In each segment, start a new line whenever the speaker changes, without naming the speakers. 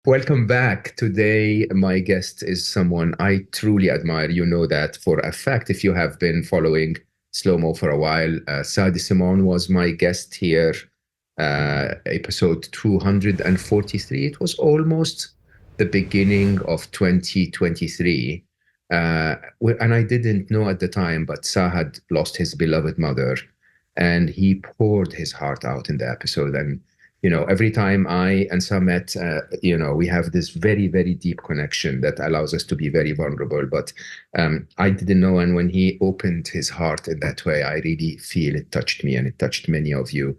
Welcome back. Today, my guest is someone I truly admire. You know that for a fact if you have been following Slow Mo for a while. Sah D'Simone was my guest here, episode 243. It was almost the beginning of 2023. And I didn't know at the time, but Sah had lost his beloved mother, and he poured his heart out in the episode. And every time I and Sam met, we have this very, very deep connection that allows us to be very vulnerable. But I didn't know. And when he opened his heart in that way, I really feel it touched me, and it touched many of you.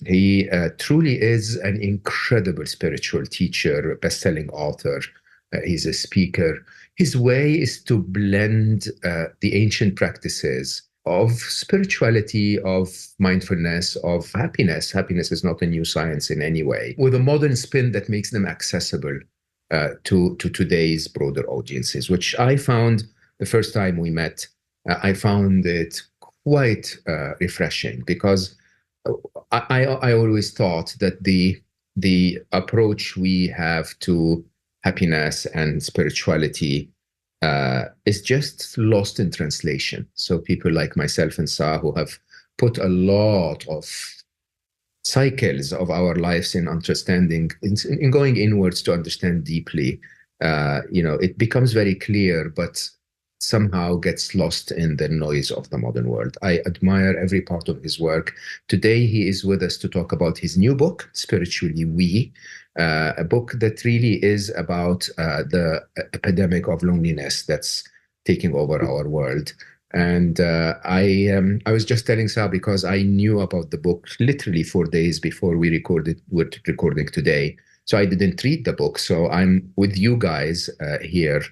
He truly is an incredible spiritual teacher, best-selling author. He's a speaker. His way is to blend the ancient practices of spirituality, of mindfulness, of happiness. Happiness is not a new science in any way, with a modern spin that makes them accessible to today's broader audiences, which I found the first time we met. I found it quite refreshing, because I always thought that the approach we have to happiness and spirituality is just lost in translation. So people like myself and Sah, who have put a lot of cycles of our lives in understanding, in going inwards to understand deeply, it becomes very clear, but somehow gets lost in the noise of the modern world. I admire every part of his work. Today, he is with us to talk about his new book, Spiritually We, a book that really is about the epidemic of loneliness that's taking over our world. And I was just telling Sah, because I knew about the book literally 4 days before we're recording today. So I didn't read the book. So I'm with you guys here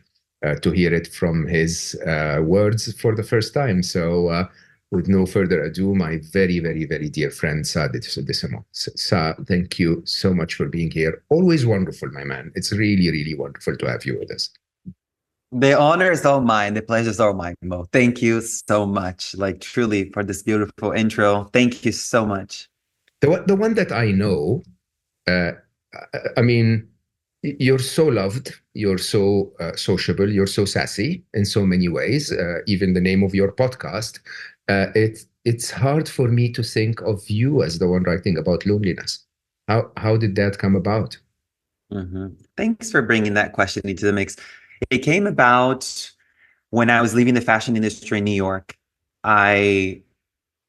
to hear it from his words for the first time. So with no further ado, my very, very, very dear friend, Sah D'Simone. Sah, thank you so much for being here. Always wonderful, my man. It's really, really wonderful to have you with us.
The honor is all mine. The pleasure is all mine, Mo. Thank you so much, like truly, for this beautiful intro. Thank you so much.
The one that I know, uh, I mean, you're so loved, you're so sociable, you're so sassy in so many ways. Even the name of your podcast, it's hard for me to think of you as the one writing about loneliness. How did that come about?
Thanks for bringing that question into the mix. It came about when I was leaving the fashion industry in New York. I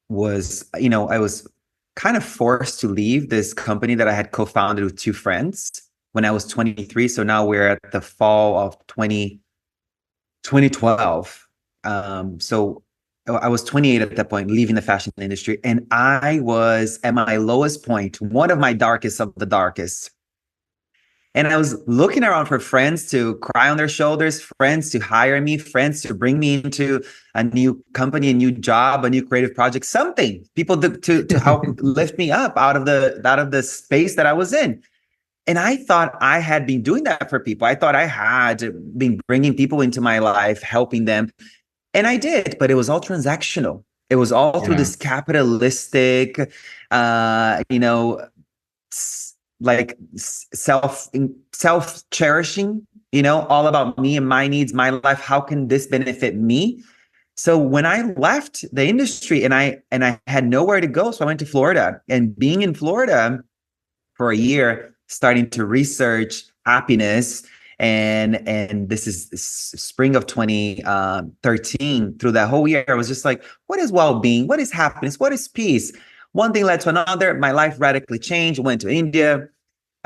was kind of forced to leave this company that I had co-founded with two friends when I was 23. So now we're at the fall of 2012. So I was 28 at that point, leaving the fashion industry. And I was at my lowest point, one of my darkest of the darkest. And I was looking around for friends to cry on their shoulders, friends to hire me, friends to bring me into a new company, a new job, a new creative project, something, people to help lift me up out of the space that I was in. And I thought I had been doing that for people. I thought I had been bringing people into my life, helping them. And I did, but it was all transactional. It was all through
Yeah.
this capitalistic, uh, you know, like self cherishing, all about me and my needs, my life. How can this benefit me? So when I left the industry and I had nowhere to go, so I went to Florida, and being in Florida for a year, starting to research happiness. And this is spring of 2013. Through that whole year, I was just like, what is well-being? What is happiness? What is peace? One thing led to another. My life radically changed. Went to India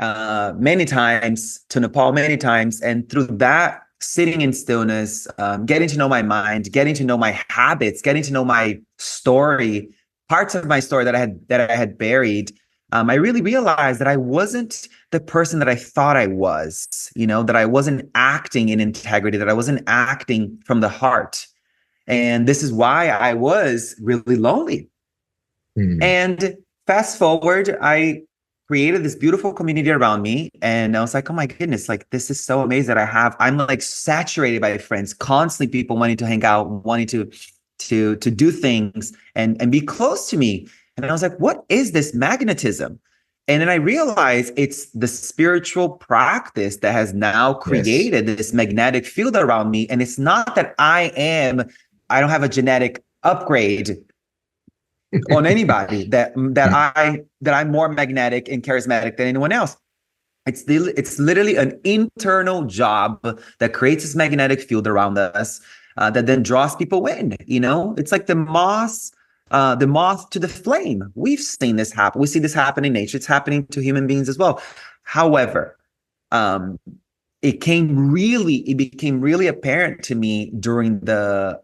many times, to Nepal many times. And through that, sitting in stillness, getting to know my mind, getting to know my habits, getting to know my story, parts of my story that I had buried, I really realized that I wasn't the person that I thought I was, that I wasn't acting in integrity, that I wasn't acting from the heart. And this is why I was really lonely.
Hmm.
And fast forward, I created this beautiful community around me. And I was like, oh my goodness, like this is so amazing that I'm like saturated by friends, constantly people wanting to hang out, wanting to do things and be close to me. And I was like, what is this magnetism? And then I realized it's the spiritual practice that has now
Yes.
created this magnetic field around me. And it's not that I don't have a genetic upgrade on anybody that I'm more magnetic and charismatic than anyone else. It's literally an internal job that creates this magnetic field around us that then draws people in. It's like the moth to the flame. We've seen this happen. We see this happen in nature. It's happening to human beings as well. However, um, it became really apparent to me during the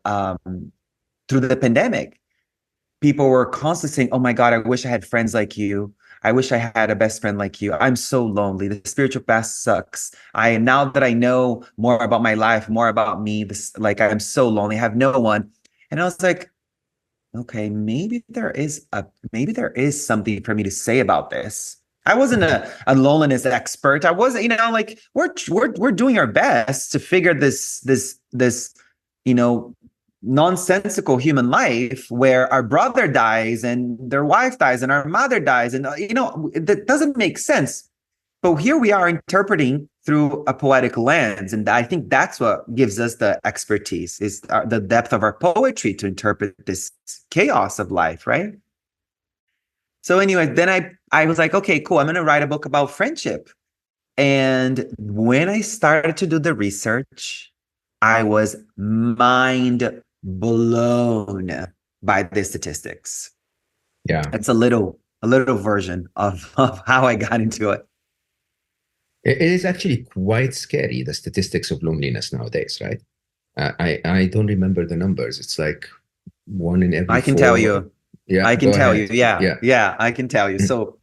through the pandemic. People were constantly saying, "Oh my God, I wish I had friends like you. I wish I had a best friend like you. I'm so lonely. The spiritual path sucks. Now that I know more about my life, more about me, I'm so lonely. I have no one." And I was like, okay, maybe there is something for me to say about this. I wasn't a loneliness expert. I wasn't, like we're doing our best to figure this, you know, nonsensical human life where our brother dies and their wife dies and our mother dies. And, that doesn't make sense. But here we are interpreting through a poetic lens. And I think that's what gives us the expertise, is the depth of our poetry to interpret this chaos of life, right? So anyway, then I was like, okay, cool. I'm going to write a book about friendship. And when I started to do the research, I was mind blown by the statistics.
Yeah.
It's a little version of how I got into it.
It is actually quite scary, the statistics of loneliness nowadays, right? I don't remember the numbers. It's like one in every
I can tell
four.
you.
Yeah,
I can
go
tell you.
ahead.
Yeah.
Yeah.
Yeah, I can tell you. So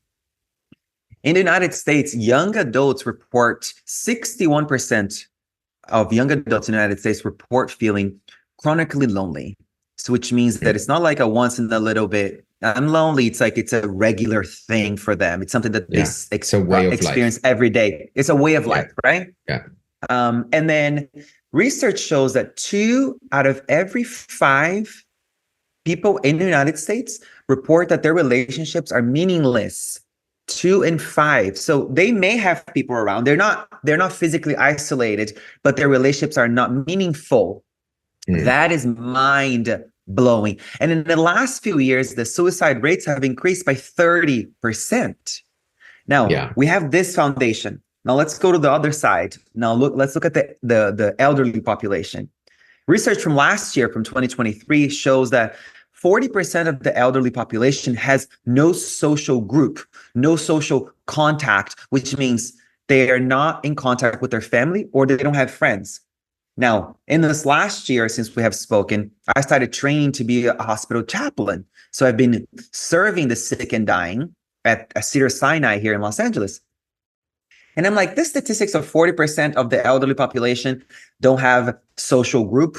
in the United States, young adults report 61% of young adults in the United States report feeling chronically lonely. So which means that it's not like a once in a little bit, I'm lonely. It's like it's a regular thing for them. It's something that they
Yeah. It's a way of
experience
life.
every day. It's a way of
Yeah.
life, right?
Yeah.
And then research shows that 2 out of every 5 people in the United States report that their relationships are meaningless. 2 and 5. So they may have people around. They're not physically isolated, but their relationships are not meaningful.
Mm.
That is mind blowing. And in the last few years, the suicide rates have increased by 30%. Now
Yeah.
we have this foundation. Now let's go to the other side. Let's look at the elderly population. Research from last year, from 2023, shows that 40% of the elderly population has no social group, no social contact, which means they are not in contact with their family or they don't have friends. Now, in this last year, since we have spoken, I started training to be a hospital chaplain. So I've been serving the sick and dying at Cedar Sinai here in Los Angeles. And I'm like, this statistics of 40% of the elderly population don't have social group.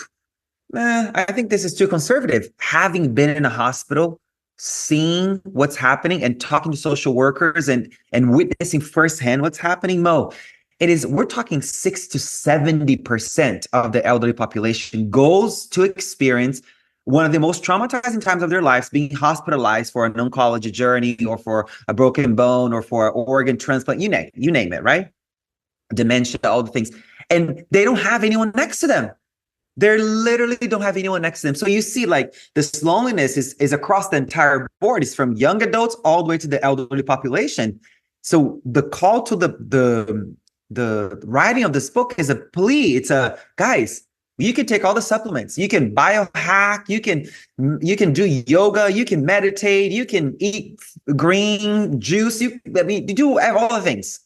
I think this is too conservative. Having been in a hospital, seeing what's happening and talking to social workers and witnessing firsthand what's happening, we're talking 6 to 70% of the elderly population goes to experience one of the most traumatizing times of their lives, being hospitalized for an oncology journey or for a broken bone or for an organ transplant, you name it, right? Dementia, all the things. And they don't have anyone next to them. They literally don't have anyone next to them. So you see, like, this loneliness is across the entire board. It's from young adults all the way to the elderly population. So the call to the writing of this book is a plea. It's a, guys, you can take all the supplements. You can biohack. You can do yoga. You can meditate. You can eat green juice. You do all the things.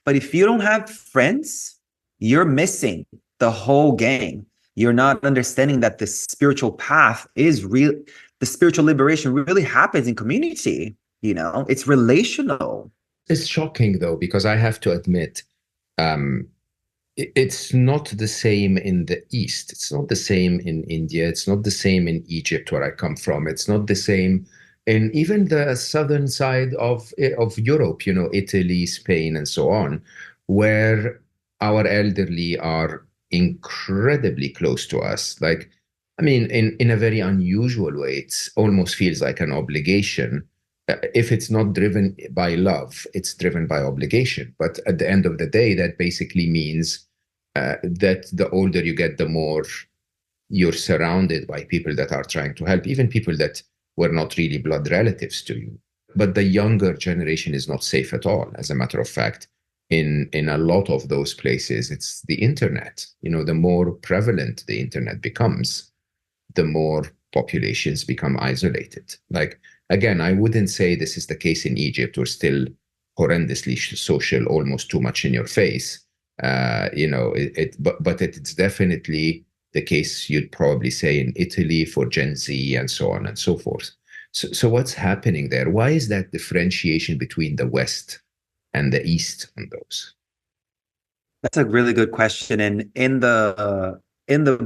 But if you don't have friends, you're missing the whole game. You're not understanding that the spiritual path is real. The spiritual liberation really happens in community. It's relational.
It's shocking though, because I have to admit, um, it's not the same in the East. It's not the same in India. It's not the same in Egypt, where I come from. It's not the same in even the southern side of Europe, Italy, Spain, and so on, where our elderly are incredibly close to us. Like, I mean, in a very unusual way, it almost feels like an obligation If it's not driven by love, it's driven by obligation. But at the end of the day, that basically means that the older you get, the more you're surrounded by people that are trying to help, even people that were not really blood relatives to you. But the younger generation is not safe at all. As a matter of fact, in a lot of those places, it's the internet. The more prevalent the internet becomes, the more populations become isolated. Like, again, I wouldn't say this is the case in Egypt. We're still horrendously social, almost too much in your face. But it's definitely the case, you'd probably say, in Italy for Gen Z and so on and so forth. So what's happening there? Why is that differentiation between the West and the East on those?
That's a really good question. And in the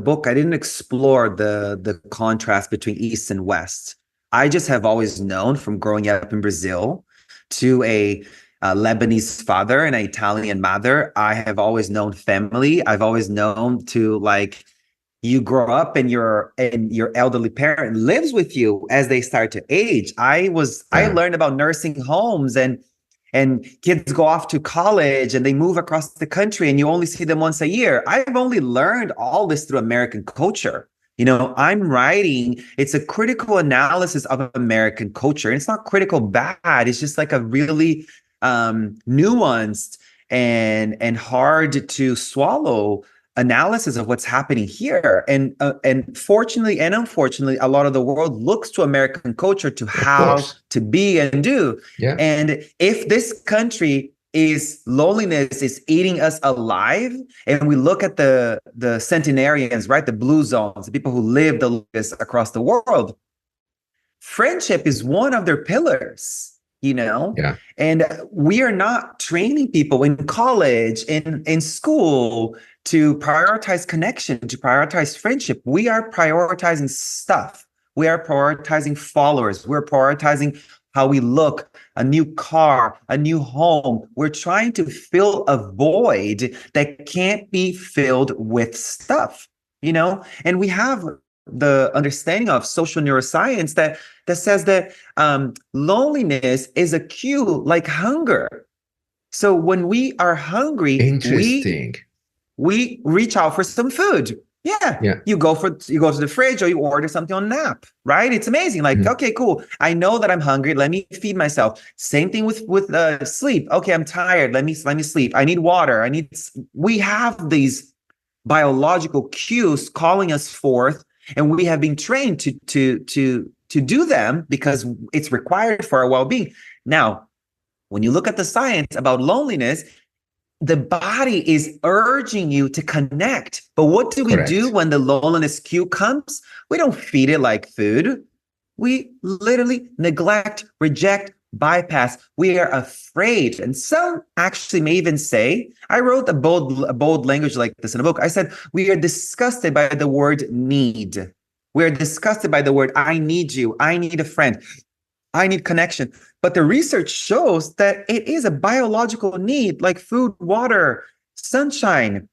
book, I didn't explore the contrast between East and West. I just have always known from growing up in Brazil to a Lebanese father and an Italian mother. I have always known family. I've always known to, like, you grow up and your elderly parent lives with you as they start to age. I
Yeah,
learned about nursing homes, and kids go off to college and they move across the country and you only see them once a year. I've only learned all this through American culture. I'm writing, it's a critical analysis of American culture. And it's not critical bad. It's just like a really nuanced and hard to swallow analysis of what's happening here. And fortunately and unfortunately, a lot of the world looks to American culture to
of
how
course.
to be and do.
Yeah,
And if this country is loneliness is eating us alive, and we look at the centenarians, right, the blue zones, the people who live the longest across the world, friendship is one of their pillars.
yeah,
And we are not training people in college, in school, to prioritize connection, to prioritize friendship. We are prioritizing stuff. We are prioritizing followers. We're prioritizing how we look, a new car, a new home. We're trying to fill a void that can't be filled with stuff. And we have the understanding of social neuroscience that says that loneliness is a cue like hunger. So when we are hungry,
interesting.
we reach out for some food. Yeah,
Yeah.
you go to the fridge or you order something on an app, right? It's amazing. Like,
Mhm.
okay, cool. I know that I'm hungry. Let me feed myself. Same thing with sleep. Okay, I'm tired. Let me sleep. I need water. We have these biological cues calling us forth, and we have been trained to do them because it's required for our well-being. Now, when you look at the science about loneliness, the body is urging you to connect. But what do we do
Correct.
when the loneliness cue comes? We don't feed it like food. We literally neglect, reject, bypass. We are afraid. And some actually may even say, I wrote a bold language like this in a book. I said, we are disgusted by the word need. We're disgusted by the word, I need you. I need a friend. I need connection. But the research shows that it is a biological need, like food, water, sunshine.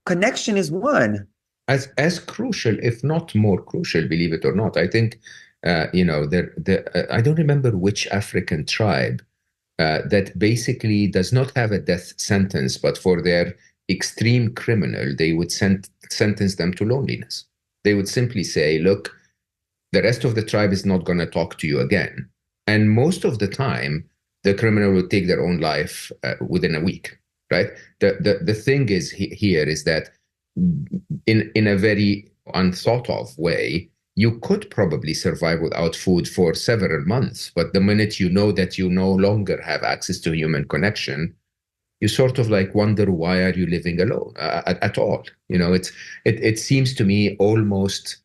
Connection is one.
As crucial, if not more crucial, believe it or not. I think, I don't remember which African tribe that basically does not have a death sentence, but for their extreme criminal, they would sentence them to loneliness. They would simply say, look, the rest of the tribe is not going to talk to you again. And most of the time, the criminal would take their own life within a week, right? The thing is here is that in a very unthought of way, you could probably survive without food for several months. But the minute you know that you no longer have access to human connection, you sort of like wonder, why are you living alone at all? It seems to me almost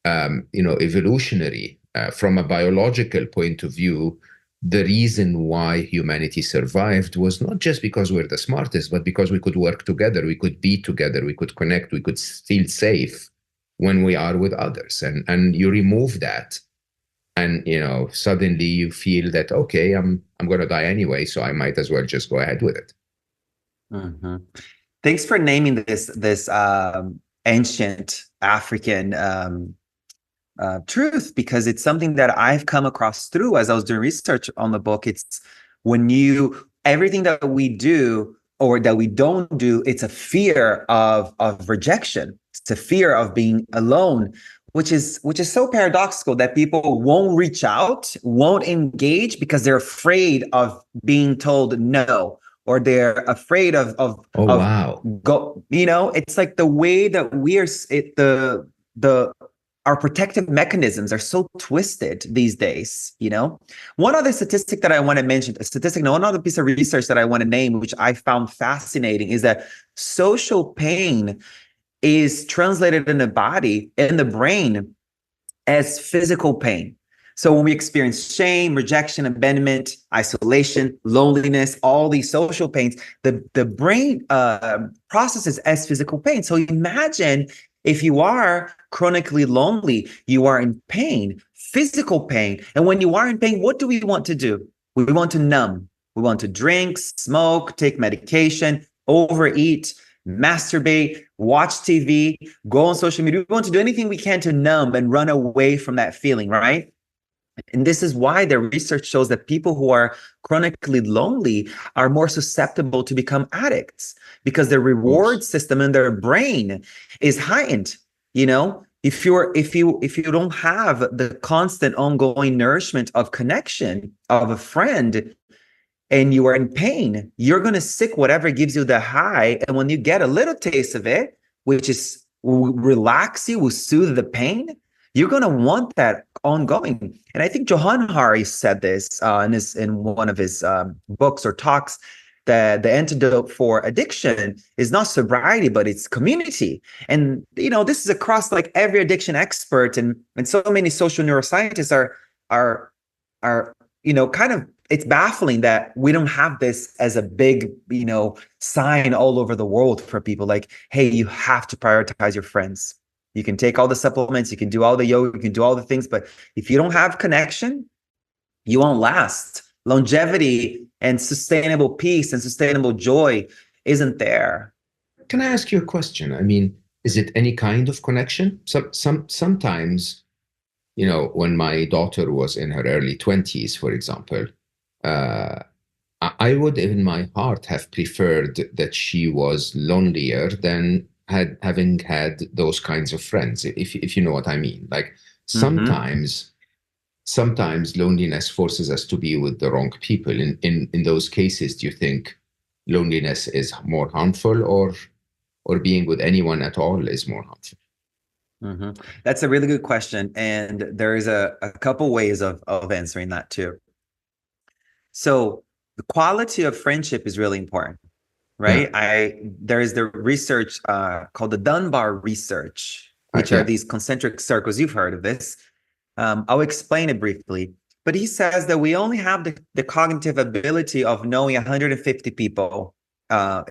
evolutionary from a biological point of view. The reason why humanity survived was not just because we're the smartest, but because we could work together, we could be together, we could connect, we could feel safe when we are with others. And you remove that, and suddenly you feel that, okay, I'm going to die anyway, so I might as well just go ahead with it.
Mhm. Thanks for naming this ancient African truth, because it's something that I've come across through as I was doing research on the book. It's when everything that we do or that we don't do, it's a fear of rejection. It's a fear of being alone, which is so paradoxical that people won't reach out, won't engage because they're afraid of being told no, or they're afraid
Oh,
of
wow.
go. It's like the way that the our protective mechanisms are so twisted these days. One other statistic that I want to mention, one other piece of research that I want to name, which I found fascinating, is that social pain is translated in the body, in the brain, as physical pain. So when we experience shame, rejection, abandonment, isolation, loneliness, all these social pains, the brain processes as physical pain. So imagine if you are chronically lonely, you are in pain, physical pain. And when you are in pain, what do we want to do? We want to numb. We want to drink, smoke, take medication, overeat, masturbate, watch TV, go on social media. We want to do anything we can to numb and run away from that feeling, right? And this is why the research shows that people who are chronically lonely are more susceptible to become addicts, because their
Of course.
reward system in their brain is heightened. If you don't have the constant ongoing nourishment of connection of a friend, and you are in pain, you're going to seek whatever gives you the high. And when you get a little taste of it, which is will relax you, will soothe the pain, you're going to want that ongoing. And I think Johan Hari said this in one of his books or talks, that the antidote for addiction is not sobriety, but it's community. And this is across like every addiction expert, and so many social neuroscientists are kind of, it's baffling that we don't have this as a big, sign all over the world for people. Like, hey, you have to prioritize your friends. You can take all the supplements, you can do all the yoga, you can do all the things, but if you don't have connection, you won't last. Longevity and sustainable peace and sustainable joy isn't there.
Can I ask you a question? I mean, is it any kind of connection? Sometimes, when my daughter was in her early 20s, for example, uh, I would, in my heart, have preferred that she was lonelier than having had those kinds of friends, if you know what I mean. Like
Mm-hmm.
sometimes loneliness forces us to be with the wrong people. In those cases, do you think loneliness is more harmful, or being with anyone at all is more harmful?
Mm-hmm. That's a really good question. And there's a couple ways of answering that too. So the quality of friendship is really important,
Yeah,
right? There is the research called the Dunbar research, which are
yeah.
these concentric circles. You've heard of this. I'll explain it briefly. But he says that we only have the cognitive ability of knowing 150 people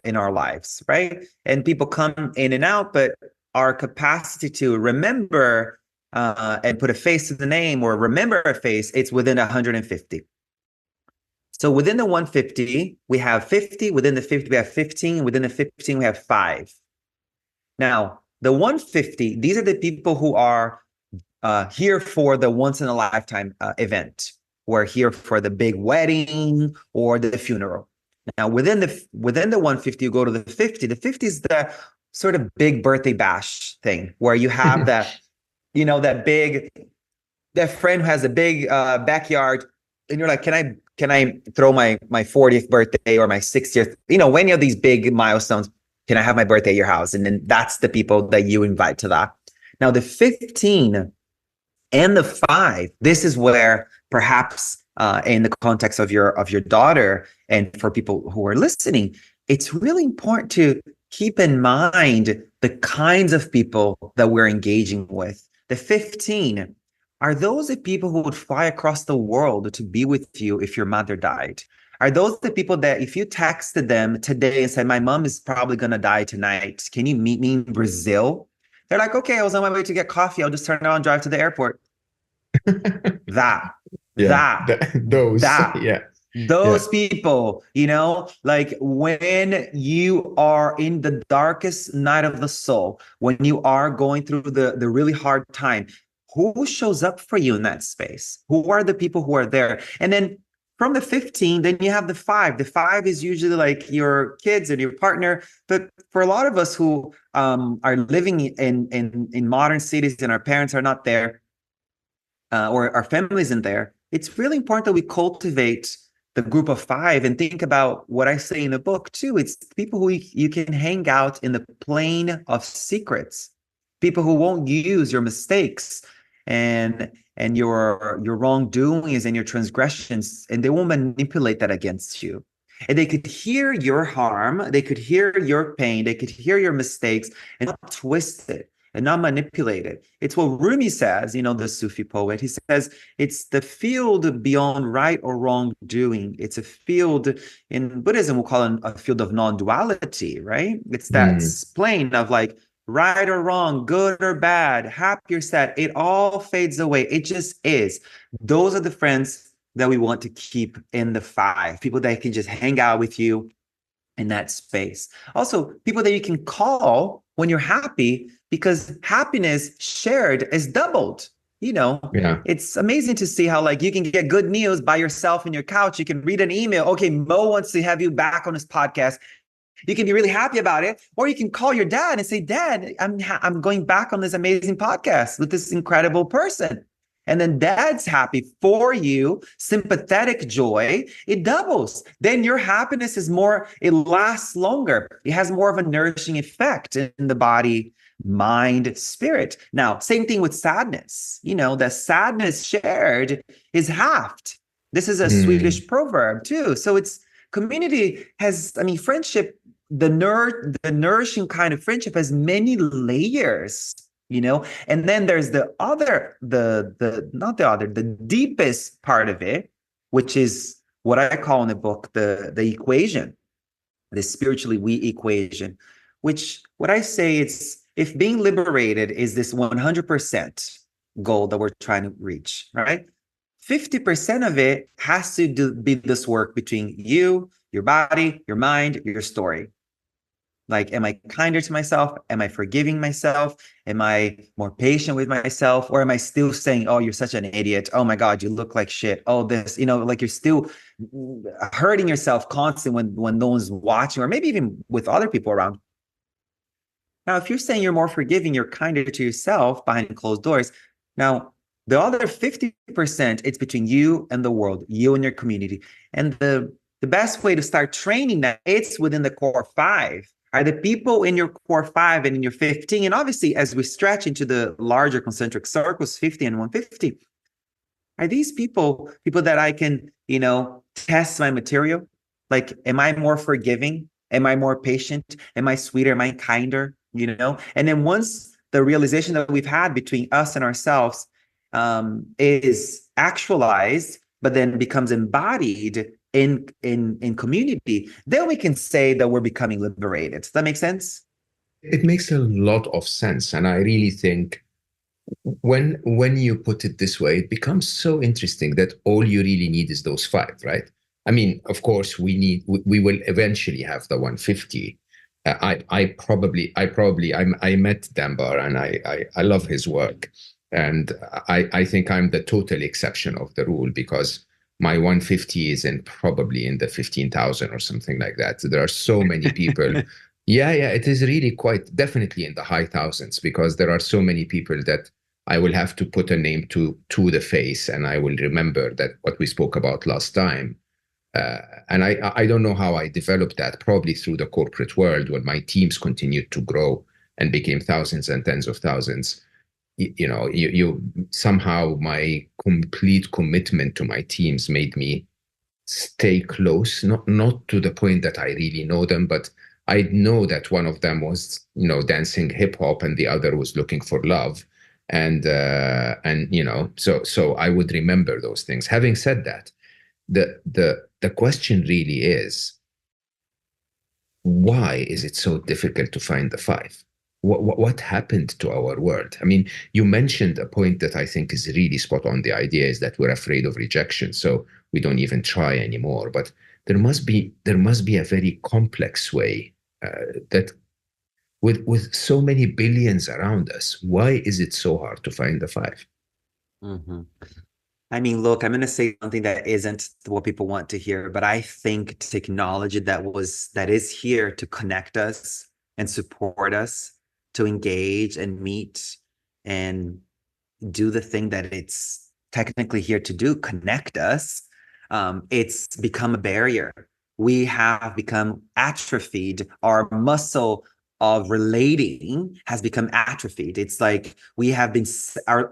in our lives, right? And people come in and out, but our capacity to remember and put a face to the name, or remember a face, it's within 150. So within the 150, we have 50. Within the 50, we have 15. Within the 15, we have 5. Now, the 150, these are the people who are here for the once in a lifetime event. We're here for the big wedding or the funeral. Now, within the 150, you go to the 50. The 50 is the sort of big birthday bash thing, where you have that friend who has a big backyard, and you're like, can I throw my 40th birthday or my 60th, any of these big milestones, can I have my birthday at your house? And then that's the people that you invite to that. Now the 15 and the 5, this is where perhaps in the context of your daughter, and for people who are listening, it's really important to keep in mind the kinds of people that we're engaging with. The 15 are those the people who would fly across the world to be with you if your mother died? Are those the people that if you texted them today and said, my mom is probably going to die tonight, can you meet me in Brazil? They're like, okay, I was on my way to get coffee. I'll just turn around and drive to the airport. That,
Yeah,
that,
those.
that,
Yeah, yeah.
those people, like when you are in the darkest night of the soul, when you are going through the really hard time, who shows up for you in that space? Who are the people who are there? And then from the 15, then you have the 5. The 5 is usually like your kids and your partner. But for a lot of us who are living in modern cities and our parents are not there, or our families in there, it's really important that we cultivate the group of 5 and think about what I say in the book too. It's people who you can hang out in the plane of secrets, people who won't use your mistakes and your wrongdoings and your transgressions, and they won't manipulate that against you. And they could hear your harm, they could hear your pain, they could hear your mistakes and not twist it and not manipulate it. It's what Rumi says, the Sufi poet. He says it's the field beyond right or wrong doing. It's a field, in Buddhism, we'll call it a field of non-duality, right? It's that
Mm,
plane of like right or wrong, good or bad, happy or sad. It all fades away. It just is. Those are the friends that we want to keep in the 5, people that can just hang out with you in that space. Also, people that you can call when you're happy, because happiness shared is doubled.
yeah.
It's amazing to see how like you can get good news by yourself in your couch. You can read an email. Okay, Mo wants to have you back on his podcast. You can be really happy about it, or you can call your dad and say, "Dad, I'm going back on this amazing podcast with this incredible person." And then dad's happy for you, sympathetic joy, it doubles. Then your happiness is more, it lasts longer. It has more of a nourishing effect in the body, mind, spirit. Now, same thing with sadness. The sadness shared is halved. This is a
Mm,
Swedish proverb too. So it's community has, friendship, the nourishing kind of friendship has many layers. And then there's the not the other, the deepest part of it, which is what I call in the book the equation, the spiritually we equation, which what I say is, if being liberated is this 100% goal that we're trying to reach, right? 50% of it has to be this work between you, your body, your mind, your story. Like, am I kinder to myself? Am I forgiving myself? Am I more patient with myself? Or am I still saying, oh, you're such an idiot. Oh my God, you look like shit. Oh, this, like you're still hurting yourself constantly when no one's watching, or maybe even with other people around. Now, if you're saying you're more forgiving, you're kinder to yourself behind closed doors. Now, the other 50%, it's between you and the world, you and your community. And the best way to start training that, it's within the core 5. Are the people in your core 5 and in your 15? And obviously, as we stretch into the larger concentric circles, 50 and 150, are these people that I can, test my material? Like, am I more forgiving? Am I more patient? Am I sweeter? Am I kinder? And then once the realization that we've had between us and ourselves is actualized, but then becomes embodied in community, then we can say that we're becoming liberated. Does that make sense?
it makes a lot of sense. And I really think when you put it this way, it becomes so interesting that all you really need is those 5, right? I mean, of course, we will eventually have the 150. I met Dunbar, and I love his work, and I think I'm the total exception of the rule, because my 150 is probably in the 15,000 or something like that. There are so many people. Yeah, yeah, it is really quite definitely in the high thousands, because there are so many people that I will have to put a name to the face, and I will remember that what we spoke about last time. And I don't know how I developed that, probably through the corporate world, when my teams continued to grow and became thousands and tens of thousands. You somehow, my complete commitment to my teams made me stay close, not to the point that I really know them, but I know that one of them was, dancing hip hop, and the other was looking for love. And so I would remember those things. Having said that, the question really is, why is it so difficult to find the 5? What happened to our world? I mean, you mentioned a point that I think is really spot on. The idea is that we're afraid of rejection, so we don't even try anymore. But there must be a very complex way, that with so many billions around us, why is it so hard to find the 5?
Mhm. I mean, look, I'm going to say something that isn't what people want to hear, but I think technology that is here to connect us and support us, to engage and meet and do the thing that it's technically here to do, connect us. It's become a barrier. We have become atrophied. Our muscle of relating has become atrophied. It's like we have been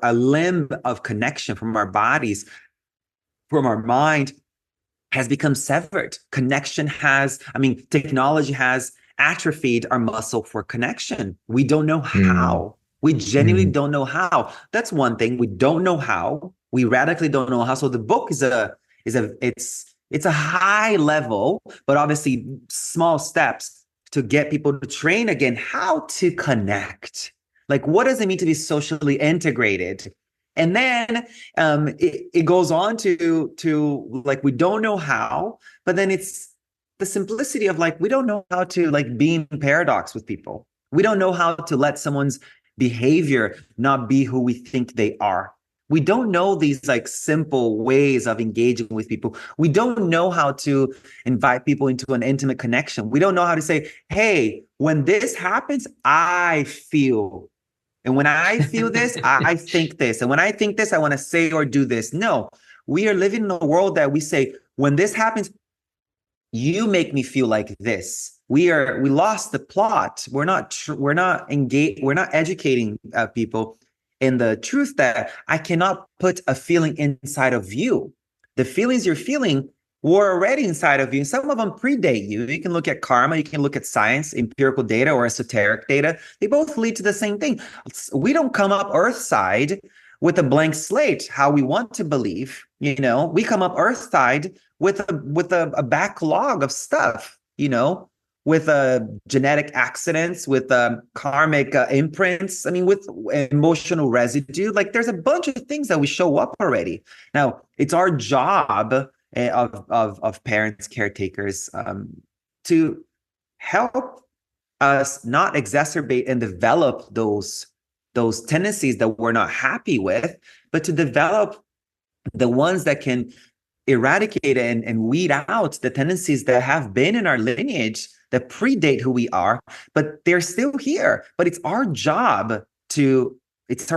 a limb of connection from our bodies, from our mind, has become severed. Technology has atrophied our muscle for connection. We don't know
Mm,
how. We genuinely
mm,
don't know how. That's one thing. We don't know how. We radically don't know how. So the book it's a high level, but obviously small steps to get people to train again how to connect. Like, what does it mean to be socially integrated? And then it goes on to like, we don't know how, but then it's the simplicity of like, we don't know how to like be in paradox with people. We don't know how to let someone's behavior not be who we think they are. We don't know these like simple ways of engaging with people. We don't know how to invite people into an intimate connection. We don't know how to say, hey, when this happens, I feel, and when I feel this, I think this. And when I think this, I want to say or do this. No, we are living in a world that we say, when this happens, you make me feel like this. We lost the plot. We're not engaged. We're not educating people in the truth that I cannot put a feeling inside of you. The feelings you're feeling were already inside of you. Some of them predate you. You can look at karma, you can look at science, empirical data, or esoteric data. They both lead to the same thing. We don't come up earthside with a blank slate, how we want to believe. We come up earthside with a backlog of stuff, with genetic accidents, with karmic imprints. I mean, with emotional residue. Like, there's a bunch of things that we show up already. Now, it's our job of parents, caretakers, to help us not exacerbate and develop those tendencies that we're not happy with, but to develop the ones that can eradicate and weed out the tendencies that have been in our lineage that predate who we are, but they're still here. But it's our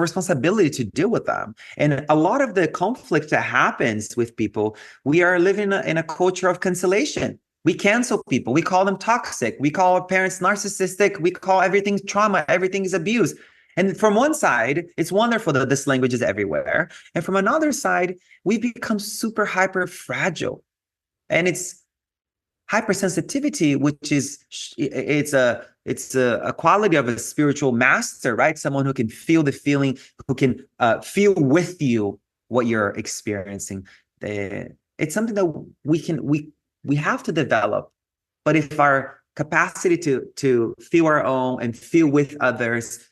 responsibility to deal with them. And a lot of the conflict that happens with people, we are living in a culture of cancellation. We cancel people. We call them toxic. We call our parents narcissistic. We call everything trauma. Everything is abuse. And from one side, it's wonderful that this language is everywhere. And from another side, we become super hyper fragile. And it's hypersensitivity, which is it's a quality of a spiritual master, right? Someone who can feel the feeling, who can feel with you what you're experiencing. It's something that we have to develop. But if our capacity to feel our own and feel with others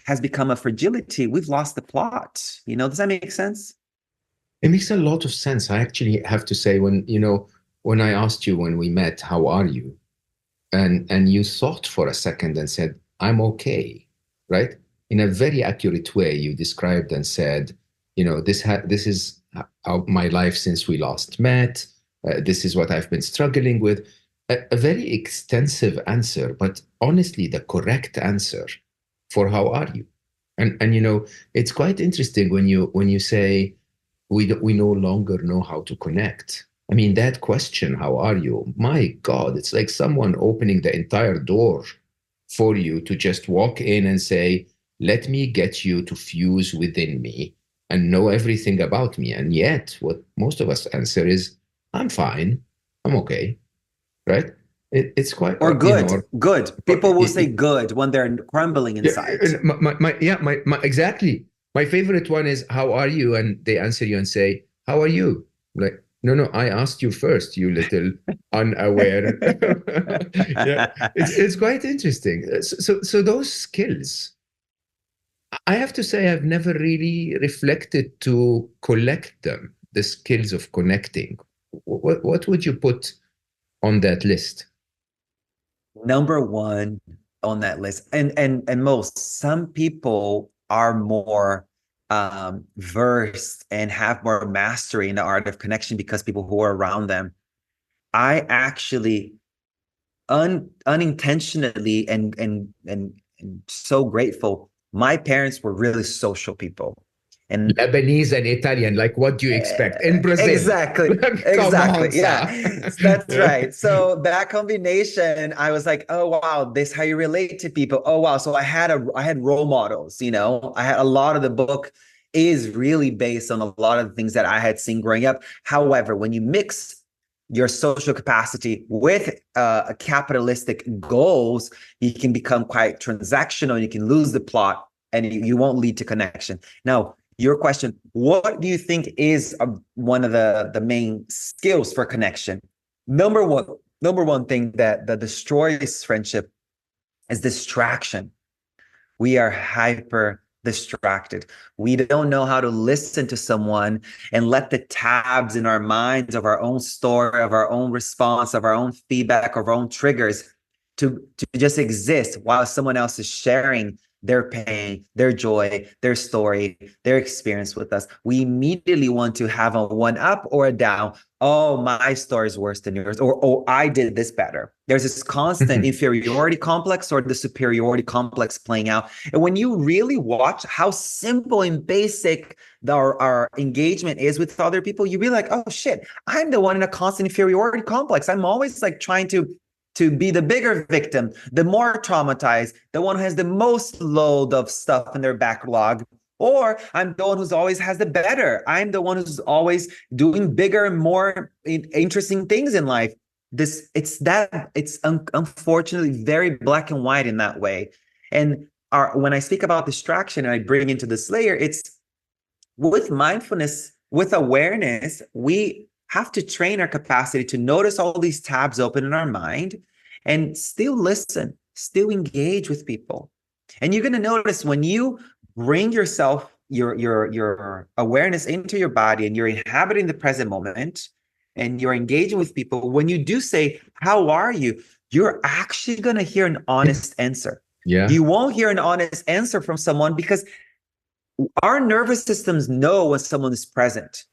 has become a fragility, we've lost the plot. Does that make sense?
It makes a lot of sense. I actually have to say, when I asked you when we met, how are you? And you thought for a second and said, I'm okay, right? In a very accurate way, you described and said, this is my life since we last met. This is what I've been struggling with. A very extensive answer, but honestly, the correct answer for how are you? And it's quite interesting when you say we no longer know how to connect. I mean, that question, how are you? My God, it's like someone opening the entire door for you to just walk in and say, let me get you to fuse within me and know everything about me. And yet, what most of us answer is, I'm fine, I'm okay, right? It's quite,
Or good,
or,
good. People will say good when they're crumbling
yeah,
inside.
and exactly. My favorite one is, how are you? And they answer you and say, how are you? Like, no, no, I asked you first, you little unaware. Yeah, it's quite interesting. So those skills, I have to say, I've never really reflected to collect them, the skills of connecting. What would you put on that list?
Number one on that list, and most, some people are more versed and have more mastery in the art of connection because people who are around them. I actually unintentionally and so grateful. My parents were really social people. And
Lebanese and Italian, like what do you expect in Brazil?
exactly.
Come
Exactly.
on,
Yeah.
Sah.
That's right. So that combination, I was like, oh wow, this how you relate to people. Oh wow. So I had role models, you know. I had a lot of the book is really based on a lot of the things that I had seen growing up. However, when you mix your social capacity with capitalistic goals, you can become quite transactional. You can lose the plot and you won't lead to connection. Now, your question, what do you think is one of the main skills for connection? Number one, number one thing that destroys friendship is distraction. We are hyper distracted. We don't know how to listen to someone and let the tabs in our minds of our own story, of our own response, of our own feedback, of our own triggers to just exist while someone else is sharing their pain, their joy, their story, their experience with us. We immediately want to have a one up or a down. Oh, my story is worse than yours, or oh, I did this better. There's this constant inferiority complex or the superiority complex playing out. And when you really watch how simple and basic our engagement is with other people, you be like, oh shit, I'm the one in a constant inferiority complex. I'm always like trying to be the bigger victim, the more traumatized, the one who has the most load of stuff in their backlog. Or I'm the one who's always has the better. I'm the one who's always doing bigger and more interesting things in life. Unfortunately very black and white in that way. And when I speak about distraction and I bring into this layer, it's with mindfulness, with awareness, we have to train our capacity to notice all these tabs open in our mind and still listen, still engage with people. And you're going to notice when you bring yourself, your awareness into your body and you're inhabiting the present moment and you're engaging with people, when you do say, how are you? You're actually going to hear an honest answer.
Yeah.
You won't hear an honest answer from someone because our nervous systems know when someone is present.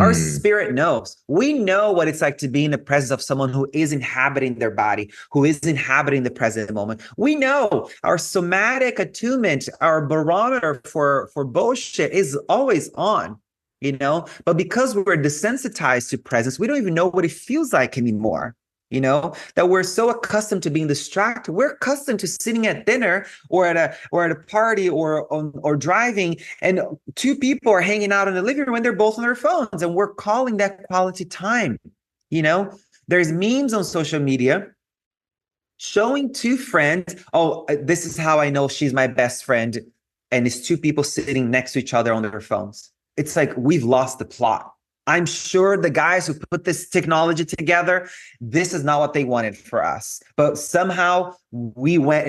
Our
Mm.
spirit knows. We know what it's like to be in the presence of someone who is inhabiting their body, who is inhabiting the present moment. We know our somatic attunement, our barometer for bullshit is always on, you know? But because we're desensitized to presence, we don't even know what it feels like anymore. You know, that we're so accustomed to being distracted. We're accustomed to sitting at dinner or at a party or driving, and two people are hanging out in the living room and they're both on their phones, and we're calling that quality time. You know, there's memes on social media showing two friends, oh, this is how I know she's my best friend, and it's two people sitting next to each other on their phones. It's like we've lost the plot. I'm sure the guys who put this technology together, this is not what they wanted for us. But somehow we went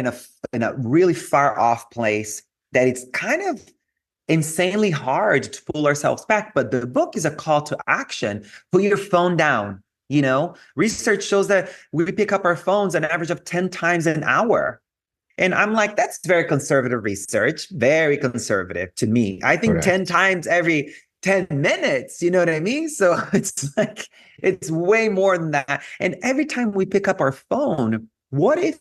in a really far off place that it's kind of insanely hard to pull ourselves back. But the book is a call to action. Put your phone down. You know, research shows that we pick up our phones an average of 10 times an hour. And I'm like, that's very conservative research, very conservative to me. I think 10
Correct.
times every 10 minutes, you know what I mean? So it's like, it's way more than that. And every time we pick up our phone, what if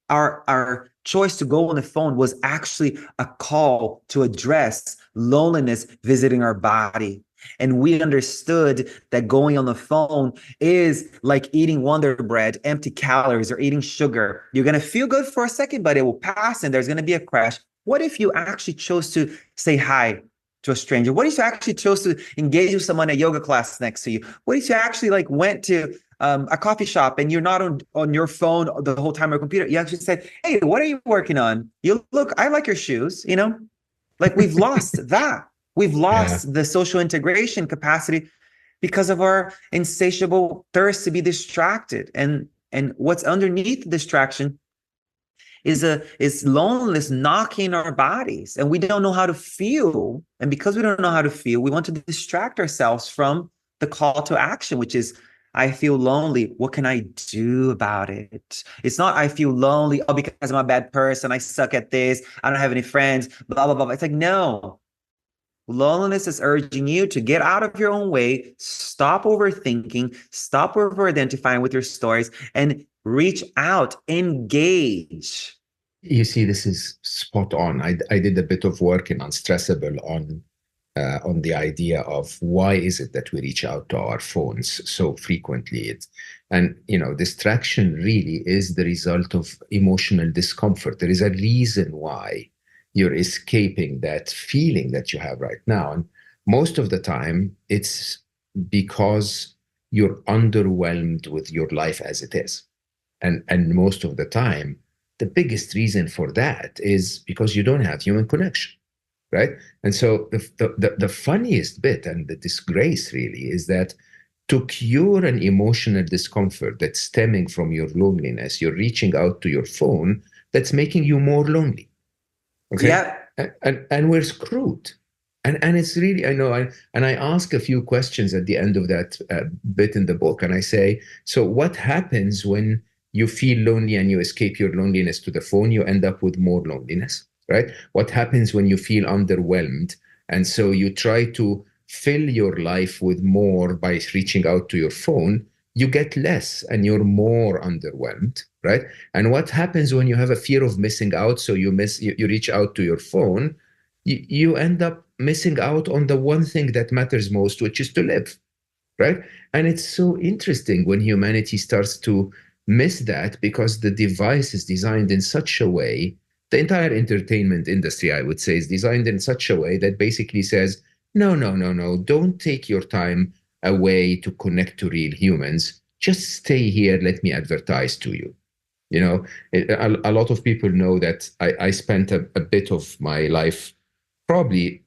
our choice to go on the phone was actually a call to address loneliness visiting our body? And we understood that going on the phone is like eating Wonder Bread, empty calories, or eating sugar. You're going to feel good for a second, but it will pass and there's going to be a crash. What if you actually chose to say hi to a stranger? What if you actually chose to engage with someone at yoga class next to you? What if you actually like went to a coffee shop and you're not on your phone the whole time or computer? You actually said, hey, what are you working on? You look, I like your shoes, you know? Like we've lost that. We've
Yeah.
lost the social integration capacity because of our insatiable thirst to be distracted. And what's underneath distraction is loneliness knocking our bodies, and we don't know how to feel. And because we don't know how to feel, we want to distract ourselves from the call to action, which is I feel lonely. What can I do about it? It's not I feel lonely, oh, because I'm a bad person. I suck at this. I don't have any friends, blah, blah, blah. It's like, no, Loneliness is urging you to get out of your own way, stop overthinking, stop over identifying with your stories, and reach out, engage.
You see, this is spot on. I did a bit of work in Unstressable on the idea of why is it that we reach out to our phones so frequently. And distraction really is the result of emotional discomfort. There is a reason why you're escaping that feeling that you have right now, and most of the time it's because you're underwhelmed with your life as it is. And most of the time the biggest reason for that is because you don't have human connection, right? And so the funniest bit and the disgrace really is that to cure an emotional discomfort that's stemming from your loneliness, you're reaching out to your phone that's making you more lonely. Okay.
Yeah.
And we're screwed. And it's really, I know, and I ask a few questions at the end of that bit in the book. And I say, so what happens when you feel lonely and you escape your loneliness to the phone? You end up with more loneliness, right? What happens when you feel underwhelmed? And so you try to fill your life with more by reaching out to your phone, you get less and you're more underwhelmed, right? And what happens when you have a fear of missing out? So you reach out to your phone, you end up missing out on the one thing that matters most, which is to live, right? And it's so interesting when humanity starts to miss that because the device is designed in such a way, the entire entertainment industry, I would say, is designed in such a way that basically says, no, no, no, no, don't take your time away to connect to real humans. Just stay here. Let me advertise to you. A lot of people know that I spent a bit of my life, probably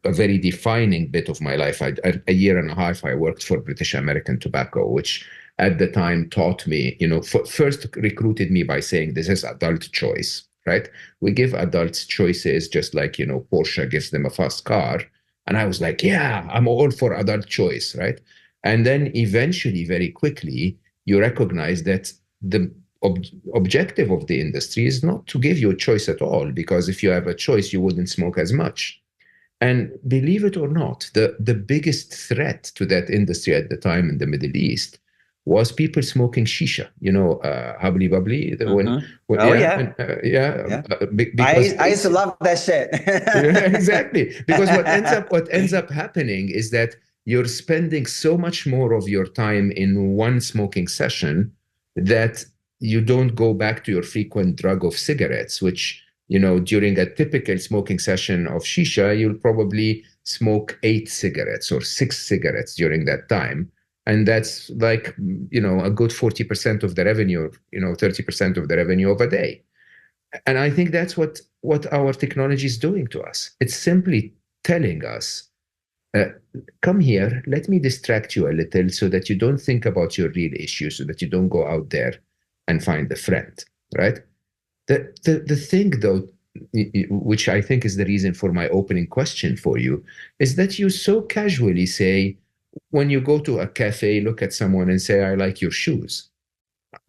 a very defining bit of my life. A year and a half, I worked for British American Tobacco, which at the time taught me, first recruited me by saying this is adult choice, right? We give adults choices just like, Porsche gives them a fast car. And I was like, yeah, I'm all for adult choice, right? And then eventually, very quickly, you recognize that the objective of the industry is not to give you a choice at all, because if you have a choice, you wouldn't smoke as much. And believe it or not, the biggest threat to that industry at the time in the Middle East was people smoking shisha, hubbly bubbly.
Mhm. Oh
Yeah,
yeah.
and, yeah,
Yeah.
because
I used to love that shit.
yeah, exactly. Because what ends up happening is that you're spending so much more of your time in one smoking session that you don't go back to your frequent drug of cigarettes, which, during a typical smoking session of shisha, you'll probably smoke 8 cigarettes or 6 cigarettes during that time. And that's like, a good 40% of the revenue, 30% of the revenue of a day. And I think that's what our technology is doing to us. It's simply telling us, uh, come here, let me distract you a little so that you don't think about your real issues, so that you don't go out there and find a friend, right? The thing, though, which I think is the reason for my opening question for you, is that you so casually say, when you go to a cafe, look at someone and say, I like your shoes.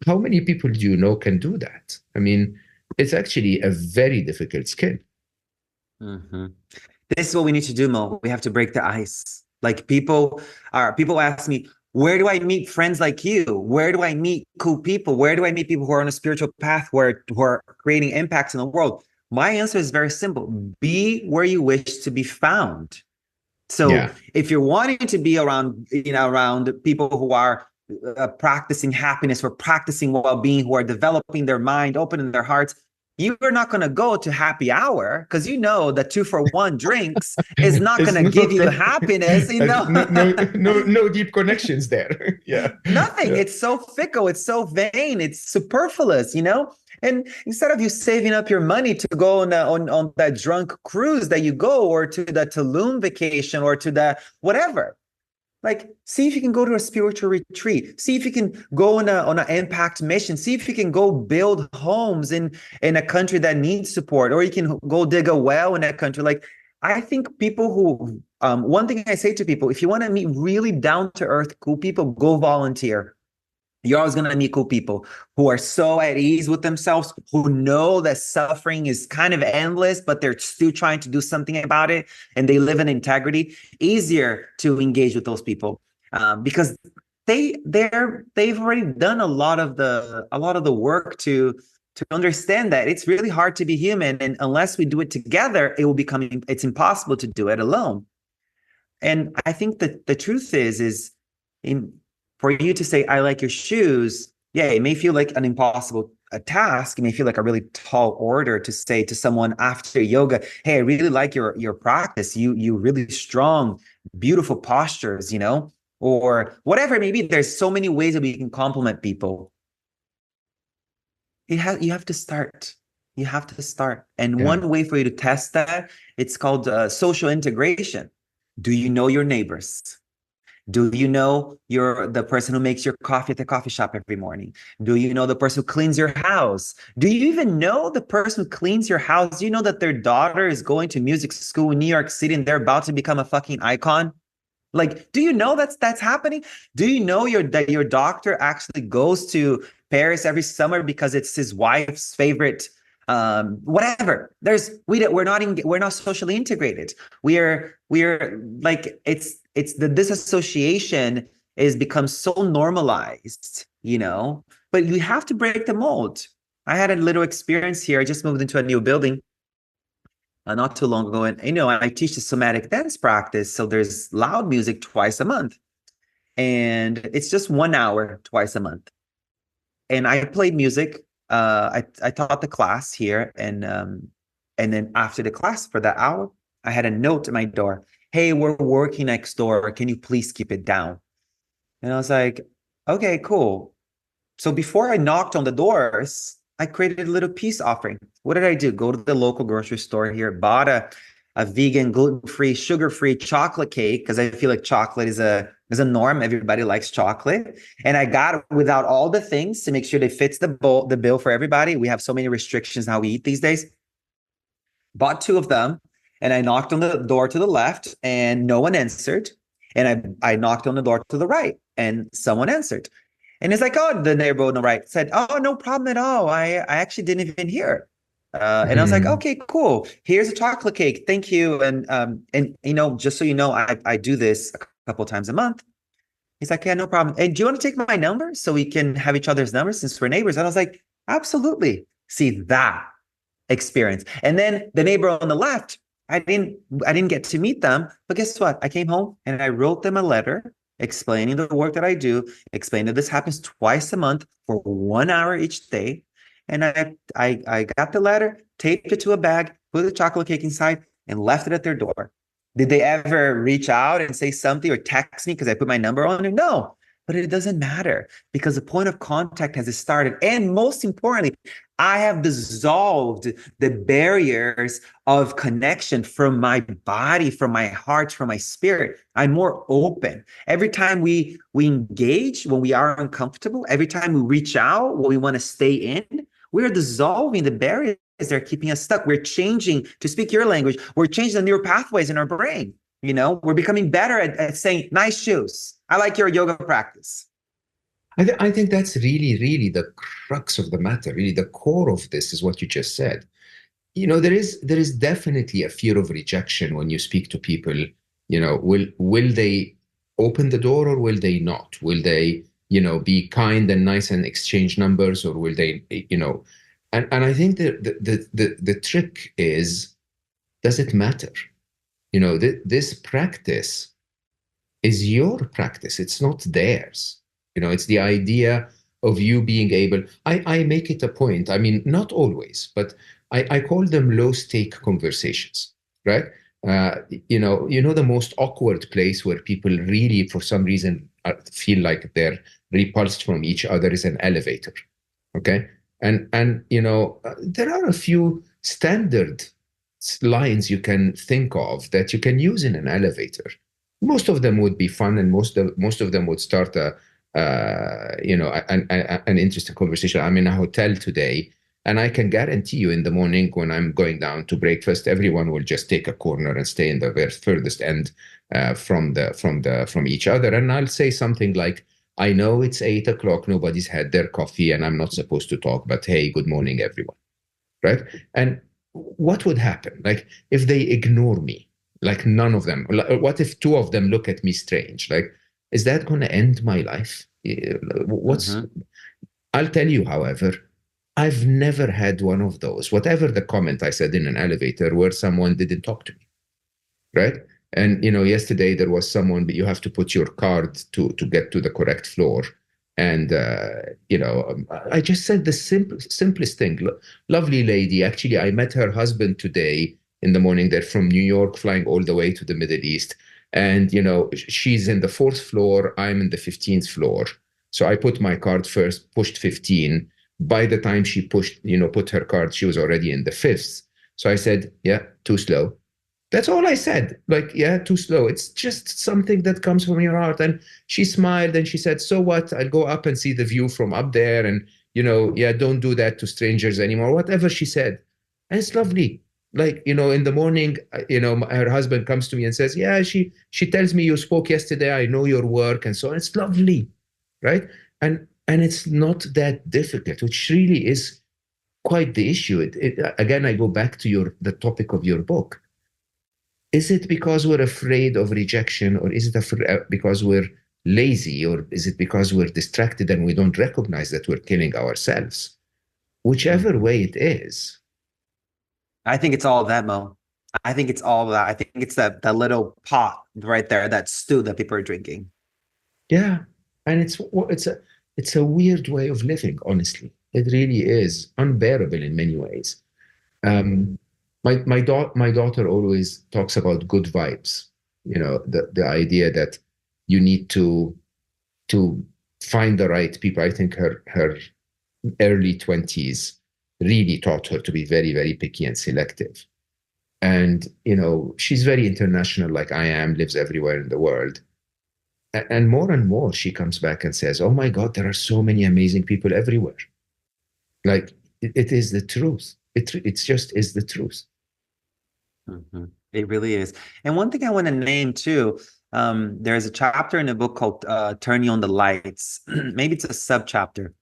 How many people do you know can do that? I mean, it's actually a very difficult skill.
Mhm. This is what we need to do, Mo. We have to break the ice. Like people ask me, where do I meet friends like you? Where do I meet cool people? Where do I meet people who are on a spiritual path, who are creating impacts in the world? My answer is very simple. Be where you wish to be found. So
Yeah.
if you're wanting to be around people who are practicing happiness or practicing well-being, who are developing their mind, opening their hearts, you are not going to go to happy hour because you know that 2 for 1 drinks is not going
It's
to give
not
you happiness.
no deep connections there. Yeah.
Nothing.
Yeah.
It's so fickle. It's so vain. It's superfluous. And instead of you saving up your money to go on that drunk cruise that you go, or to the Tulum vacation, or to the whatever, like, see if you can go to a spiritual retreat. See if you can go on an impact mission. See if you can go build homes in a country that needs support, or you can go dig a well in a country. Like, I think people who one thing I say to people, if you want to meet really down to earth, cool people, go volunteer. You're always going to meet cool people who are so at ease with themselves, who know that suffering is kind of endless, but they're still trying to do something about it, and they live in integrity. Easier to engage with those people because they've already done a lot of the work to understand that it's really hard to be human, and unless we do it together, it's impossible to do it alone. And I think that the truth is in for you to say, I like your shoes, yeah, it may feel like an impossible a task. It may feel like a really tall order to say to someone after yoga, hey, I really like your practice. You really strong, beautiful postures, or whatever it may be. There's so many ways that we can compliment people. You have to start. You have to start. And
Yeah.
one way for you to test that, it's called social integration. Do you know your neighbors? Do you know the person who makes your coffee at the coffee shop every morning? Do you know the person who cleans your house? Do you even know the person who cleans your house? Do you know that their daughter is going to music school in New York City and they're about to become a fucking icon? Like, do you know that's happening? Do you know that your doctor actually goes to Paris every summer because it's his wife's favorite whatever. We're not socially integrated. We're like it's the disassociation is become so normalized. But we have to break the mold. I had a little experience here. I just moved into a new building not too long ago. And, I teach the somatic dance practice. So there's loud music twice a month. And it's just 1 hour twice a month. And I played music. I taught the class here. And then after the class for that hour, I had a note at my door. Hey, we're working next door. Can you please keep it down? And I was like, okay, cool. So before I knocked on the doors, I created a little peace offering. What did I do? Go to the local grocery store here, bought a vegan, gluten-free, sugar-free chocolate cake because I feel like chocolate is a norm. Everybody likes chocolate. And I got it without all the things to make sure it fits the bill for everybody. We have so many restrictions on how we eat these days. Bought two of them, and I knocked on the door to the left and no one answered. And I knocked on the door to the right and someone answered. And it's like, oh, the neighbor on the right said, oh, no problem at all. I actually didn't even hear. And I was like,
Mhm.
okay, cool. Here's a chocolate cake. Thank you. And just so you know, I do this a couple of times a month. He's like, yeah, no problem. And do you want to take my number so we can have each other's numbers since we're neighbors? And I was like, absolutely. See that experience. And then the neighbor on the left, I didn't get to meet them, but guess what? I came home and I wrote them a letter explaining the work that I do, explaining that this happens twice a month for 1 hour each day. And I got the letter, taped it to a bag, put the chocolate cake inside, and left it at their door. Did they ever reach out and say something or text me because I put my number on it? No, but it doesn't matter because the point of contact has started. And most importantly, I have dissolved the barriers of connection from my body, from my heart, from my spirit. I'm more open. Every time we engage when we are uncomfortable, every time we reach out when we want to stay in, we're dissolving the barriers that are keeping us stuck. We're changing, to speak your language, we're changing the neural pathways in our brain. We're becoming better at saying, nice shoes. I like your yoga practice.
I think that's really, really the crux of the matter. Really, the core of this is what you just said. There is definitely a fear of rejection when you speak to people. Will they open the door or will they not? Will they, be kind and nice and exchange numbers, or will they, and I think the trick is, does it matter? This practice is your practice. It's not theirs. It's the idea of you being able. I make it a point. I mean, not always, but I call them low stake conversations, right? The most awkward place where people really, for some reason, feel like they're repulsed from each other is an elevator. Okay. And there are a few standard lines you can think of that you can use in an elevator. Most of them would be fun, and most of them would start an interesting conversation. I'm in a hotel today, and I can guarantee you, in the morning when I'm going down to breakfast, everyone will just take a corner and stay in the very furthest end from each other, and I'll say something like, I know it's 8 o'clock, nobody's had their coffee, and I'm not supposed to talk, but hey, good morning, everyone. Right? And what would happen? Like if they ignore me, like none of them, what if two of them look at me strange? Like, is that going to end my life? What's,
Mm-hmm.
I'll tell you, however, I've never had one of those, whatever the comment I said in an elevator where someone didn't talk to me, right? And yesterday there was someone, but you have to put your card to get to the correct floor. And I just said the simplest thing. Lovely lady. Actually, I met her husband today in the morning. They're from New York, flying all the way to the Middle East. And she's in the fourth floor. I'm in the 15th floor. So I put my card first, pushed 15. By the time she put her card, she was already in the fifth. So I said, yeah, too slow. That's all I said. Like, yeah, too slow. It's just something that comes from your heart. And she smiled and she said, so what? I'll go up and see the view from up there. And, yeah, don't do that to strangers anymore. Whatever she said. And it's lovely. Like, in the morning, her husband comes to me and says, yeah, she tells me you spoke yesterday. I know your work and so on. It's lovely. Right. And it's not that difficult, which really is quite the issue. Again, I go back to the topic of your book. Is it because we're afraid of rejection, or is it because we're lazy, or is it because we're distracted and we don't recognize that we're killing ourselves? Whichever
Mm-hmm.
way it is.
I think it's all of that, Mo. I think it's all of that. I think it's that little pot right there, that stew that people are drinking.
Yeah. And it's a weird way of living, honestly. It really is unbearable in many ways. Um, my daughter always talks about good vibes. The idea that you need to find the right people. I think her early 20s really taught her to be very, very picky and selective. And she's very international, like I am, lives everywhere in the world. And more and more, she comes back and says, "Oh my God, there are so many amazing people everywhere." Like it is the truth. It's just is the truth.
Mm-hmm. It really is. And one thing I want to name too, there's a chapter in the book called Turning on the Lights. Maybe it's a sub chapter,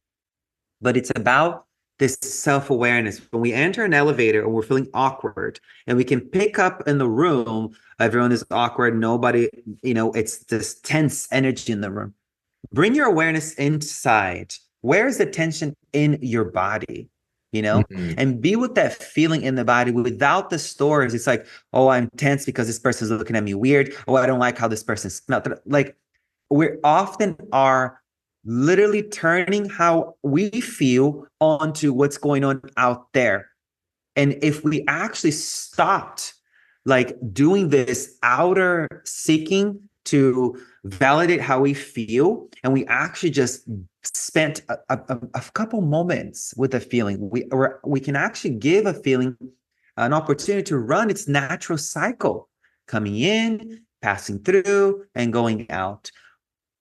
but it's about this self-awareness. When we enter an elevator and we're feeling awkward, and we can pick up in the room, everyone is awkward, nobody, it's this tense energy in the room. Bring your awareness inside. Where is the tension in your body?
Mhm.
And be with that feeling in the body without the stories. It's like, oh, I'm tense because this person's looking at me weird. Oh, I don't like how this person smelled. Like, we often are literally turning how we feel onto what's going on out there. And if we actually stopped like doing this outer seeking to validate how we feel, and we actually just spent a couple moments with a feeling, we can actually give a feeling an opportunity to run its natural cycle, coming in, passing through, and going out.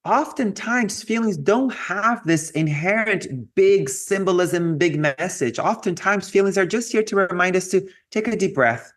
Oftentimes feelings don't have this inherent big symbolism, big message. Oftentimes feelings are just here to remind us to take a deep breath.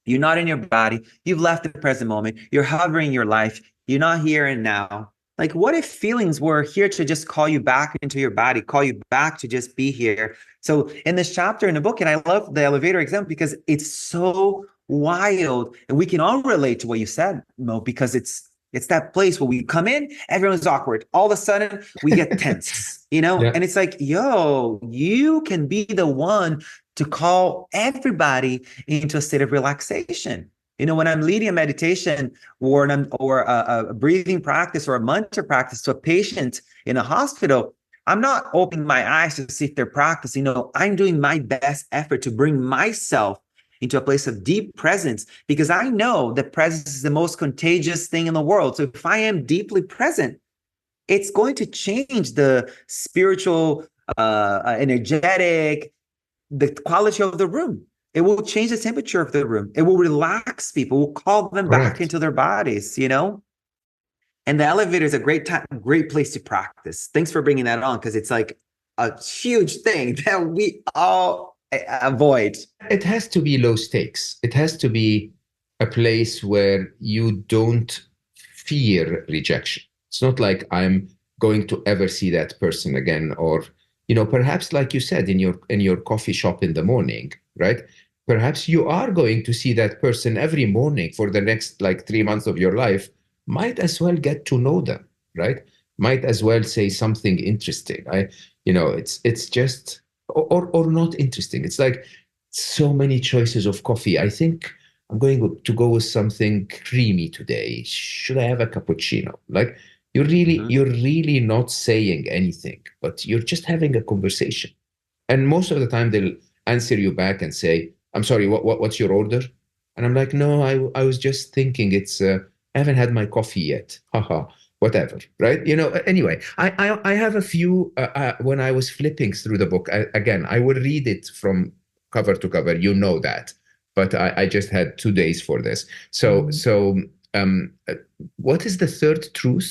You're not in your body. You've left the present moment. You're hovering your life. You're not here and now. Like, what if feelings were here to just call you back into your body, call you back to just be here? So in this chapter in the book, and I love the elevator example because it's so wild, and we can all relate to what you said, Mo, because it's that place where we come in, everyone's awkward. All of a sudden, we get tense,
Yeah.
and it's like, yo, you can be the one to call everybody into a state of relaxation. When I'm leading a meditation or a breathing practice or a mantra practice to a patient in a hospital, I'm not opening my eyes to see if they're practicing. I'm doing my best effort to bring myself into a place of deep presence, because I know that presence is the most contagious thing in the world. So if I am deeply present, it's going to change the spiritual, energetic, the quality of the room. It will change the temperature of the room. It will relax people, will call them back
Correct.
into their bodies. And the elevator is a great place to practice. Thanks for bringing that on, because it's like a huge thing that we all avoid.
It has to be low stakes. It has to be a place where you don't fear rejection. It's not like I'm going to ever see that person again, or perhaps like you said, in your coffee shop in the morning, right? Perhaps you are going to see that person every morning for the next like 3 months of your life. Might as well get to know them, right? Might as well say something interesting. It's just, or not interesting. It's like so many choices of coffee. I think I'm going to go with something creamy today. Should I have a cappuccino? Like, you're really not saying anything, but you're just having a conversation. And most of the time they'll answer you back and say, "I'm sorry, what's your order?" And I'm like, "No, I was just thinking I haven't had my coffee yet." Haha, whatever, right? Anyway, I have a few when I was flipping through the book, again, I would read it from cover to cover, that. But I just had 2 days for this. So what is the third truth?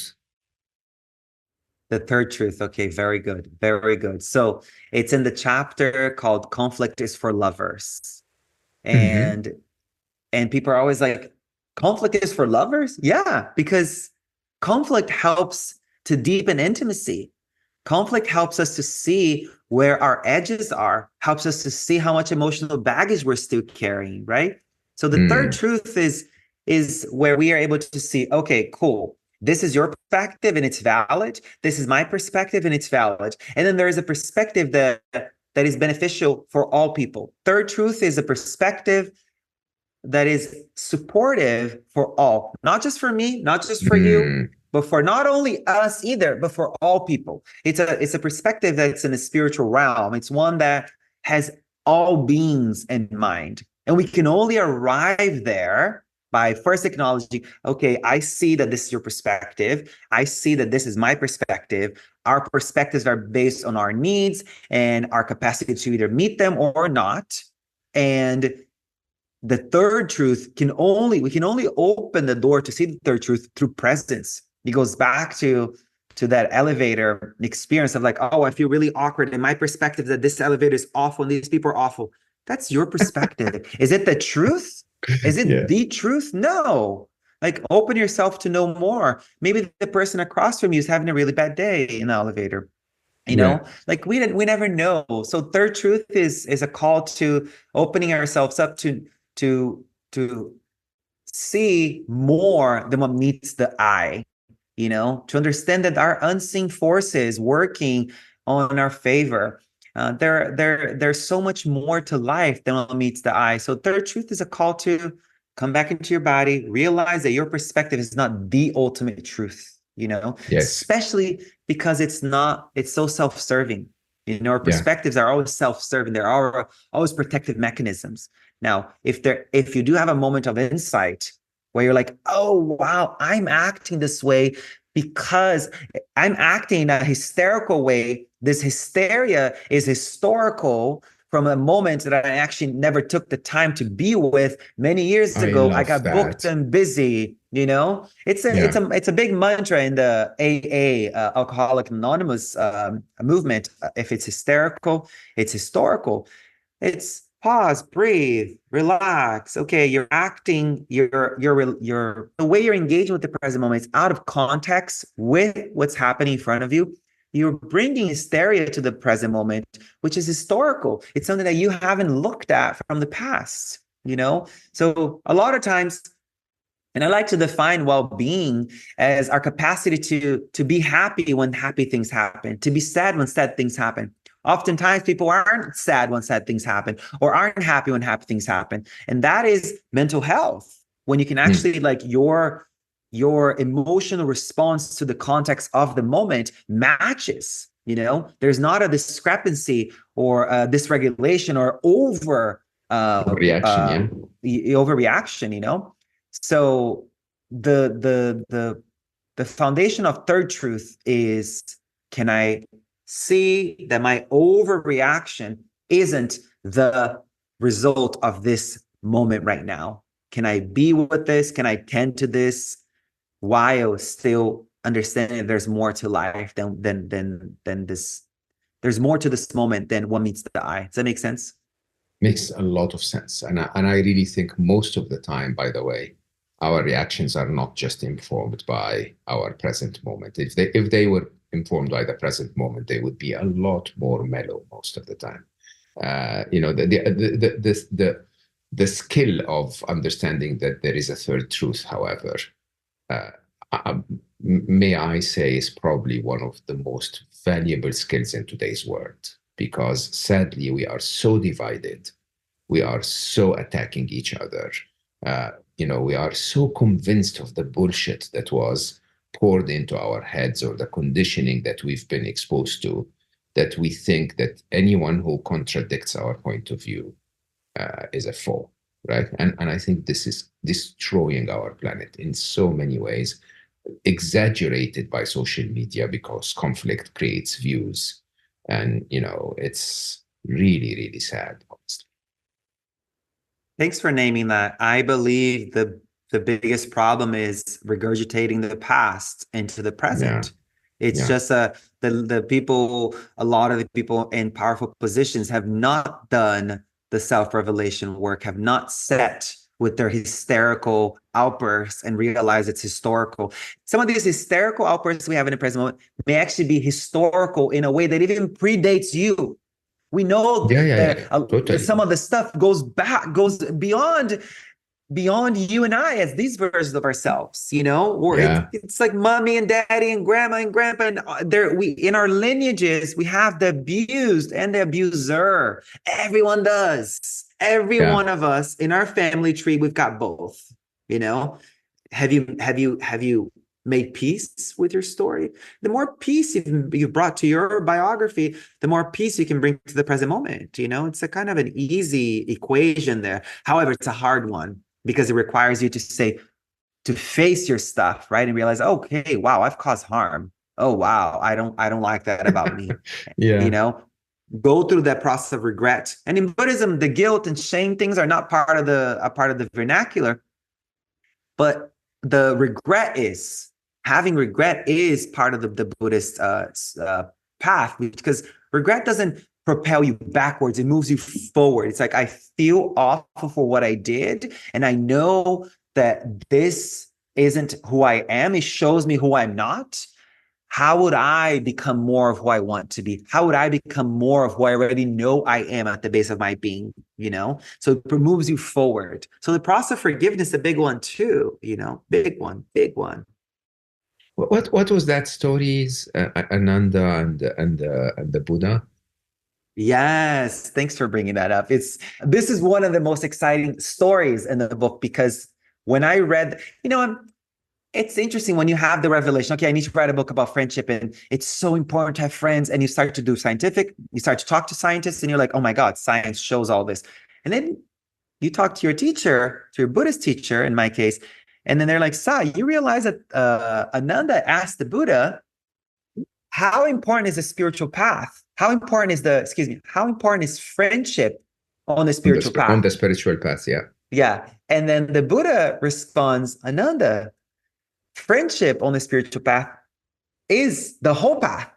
The third truth. Okay, very good. Very good. So it's in the chapter called Conflict is for Lovers.
Hmm.
And people are always like, conflict is for lovers? Yeah, because conflict helps to deepen intimacy. Conflict helps us to see where our edges are, helps us to see how much emotional baggage we're still carrying, right? So the third
Mm,
truth is where we are able to see, okay, cool. This is your perspective and it's valid. This is my perspective and it's valid. And then there is a perspective that is beneficial for all people. Third truth is a perspective that is supportive for all, not just for me, not just for you,
mm,
but for not only us either, but for all people. It's a perspective that's in a spiritual realm. It's one that has all beings in mind. And we can only arrive there by first acknowledging, okay, I see that this is your perspective. I see that this is my perspective. Our perspectives are based on our needs and our capacity to either meet them or not. And the third truth we can only open the door to see the third truth through presence. It goes back to that elevator experience of like, oh, I feel really awkward. And my perspective that this elevator is awful and these people are awful. That's your perspective. Is it the truth? Is it
yeah,
the truth? No. Like, open yourself to know more. Maybe the person across from you is having a really bad day in the elevator.
yeah.
Like we never know. So third truth is a call to opening ourselves up to to see more than what meets the eye, to understand that our unseen forces working on our favor. There's so much more to life than what meets the eye. So third truth is a call to come back into your body, realize that your perspective is not the ultimate truth,
Yes.
especially because it's so self-serving. Our
Yeah.
perspectives are always self-serving. There are always protective mechanisms. Now, if you do have a moment of insight where you're like, oh, wow, I'm acting this way because I'm acting in a hysterical way. This hysteria is historical from a moment that I actually never took the time to be with many years
I
ago. I
love
got booked
that.
and busy.
Yeah.
It's a big mantra in the AA, Alcoholic Anonymous movement. If it's hysterical, it's historical. It's pause, breathe, relax. Okay, you're acting, the way you're engaging with the present moment is out of context with what's happening in front of you. You're bringing hysteria to the present moment, which is historical. It's something that you haven't looked at from the past. So a lot of times, and I like to define well-being as our capacity to be happy when happy things happen, to be sad when sad things happen. Oftentimes, people aren't sad when sad things happen or aren't happy when happy things happen. And that is mental health. When you can
Mm,
actually like your emotional response to the context of the moment matches. There's not a discrepancy or a dysregulation or
reaction. Yeah.
overreaction. So the foundation of third truth is, can I see that my overreaction isn't the result of this moment right now? Can I be with this? Can I tend to this while still understanding there's more to life than this? There's more to this moment than what meets the eye. Does that make sense?
Makes a lot of sense. And I really think most of the time, by the way, our reactions are not just informed by our present moment. If they were informed by the present moment, they would be a lot more mellow most of the time. The skill of understanding that there is a third truth, however, uh, may I say, is probably one of the most valuable skills in today's world, because sadly we are so divided, we are so attacking each other. We are so convinced of the bullshit that was poured into our heads, or the conditioning that we've been exposed to, that we think that anyone who contradicts our point of view is a foe, right? And I think this is destroying our planet in so many ways, exaggerated by social media, because conflict creates views. And, it's really, really sad, honestly.
Thanks for naming that. I believe the biggest problem is regurgitating the past into the
Yeah,
present. It's
yeah,
just the people, a lot of the people in powerful positions have not done the self-revelation work, have not set with their hysterical outbursts and realize it's historical. Some of these hysterical outbursts we have in the present moment may actually be historical in a way that even predates you. We know
yeah, yeah, yeah,
that
yeah, totally.
some of the stuff goes beyond you and I as these versions of ourselves, or
Yeah,
it's like mommy and daddy and grandma and grandpa, and there we in our lineages we have the abused and the abuser. Everyone does. Every
yeah.
one of us in our family tree, we've got both. You know, have you made peace with your story? The more peace you've brought to your biography, the more peace you can bring to the present moment. It's a kind of an easy equation there. However, it's a hard one because it requires you to face your stuff, right? And realize, okay, wow, I've caused harm. Oh, wow, I don't like that about me. You
Yeah.
know, go through that process of regret. And in Buddhism, the guilt and shame things are not part of the vernacular, but the regret is having regret is part of the Buddhist path, because regret doesn't propel you backwards, it moves you forward. It's like I feel awful for what I did, and I know that this isn't who I am. It shows me who I'm not. How would I become more of who I want to be? How would I become more of who I already know I am at the base of my being? So it moves you forward. So the process of forgiveness is a big one too, big one, big one.
What was that stories, Ananda and the Buddha?
Yes, thanks for bringing that up. This is one of the most exciting stories in the book, because when I read, it's interesting when you have the revelation, okay, I need to write a book about friendship, and it's so important to have friends, and you start to you start to talk to scientists, and you're like, oh my God, science shows all this. And then you talk to your teacher, to your Buddhist teacher, in my case, and then they're like, Sah, you realize that Ananda asked the Buddha, how important is the spiritual path? How important is friendship on the
On the
spiritual
on
path?
the spiritual path, yeah.
Yeah. And then the Buddha responds, Ananda, friendship on the spiritual path is the whole path,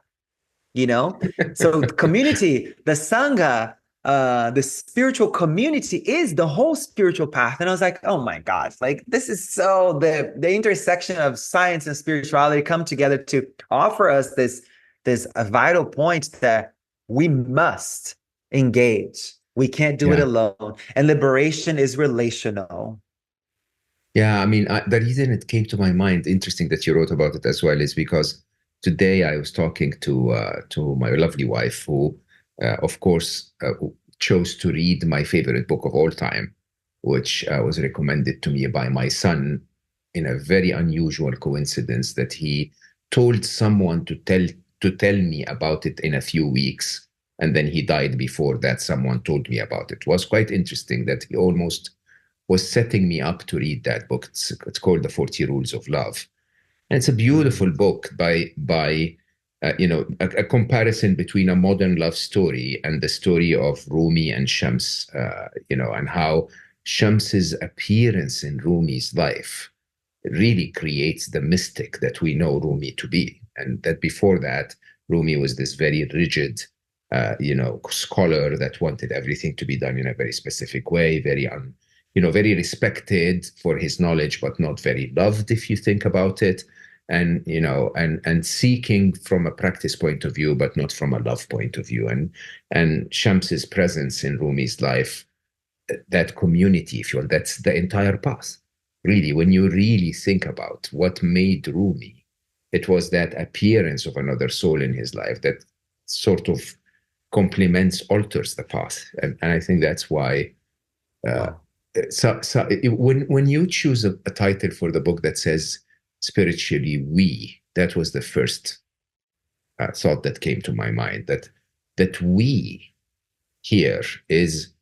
So the community, the Sangha, the spiritual community is the whole spiritual path. And I was like, oh my God, like this is so the intersection of science and spirituality come together to offer us this a vital point that we must engage. We can't do it
Yeah.
alone. And liberation is relational.
Yeah, I mean, the reason it came to my mind, interesting that you wrote about it as well, is because today I was talking to my lovely wife, who, of course, chose to read my favorite book of all time, which was recommended to me by my son in a very unusual coincidence, that he told someone to tell me about it in a few weeks, and then he died before that someone told me about it. It was quite interesting that he almost was setting me up to read that book. It's called The 40 Rules of Love. And it's a beautiful
Mm.
book by a comparison between a modern love story and the story of Rumi and Shams, and how Shams's appearance in Rumi's life really creates the mystic that we know Rumi to be. And that before that, Rumi was this very rigid, scholar that wanted everything to be done in a very specific way, very respected for his knowledge, but not very loved, if you think about it. and and seeking from a practice point of view, but not from a love point of view. And Shams's presence in Rumi's life, that community, if you will, that's the entire path. Really, when you really think about what made Rumi, it was that appearance of another soul in his life that sort of complements, alters the path. And I think that's why. Uh,
Wow.
when you choose a title for the book that says spiritually we, that was the first thought that came to my mind, that we here is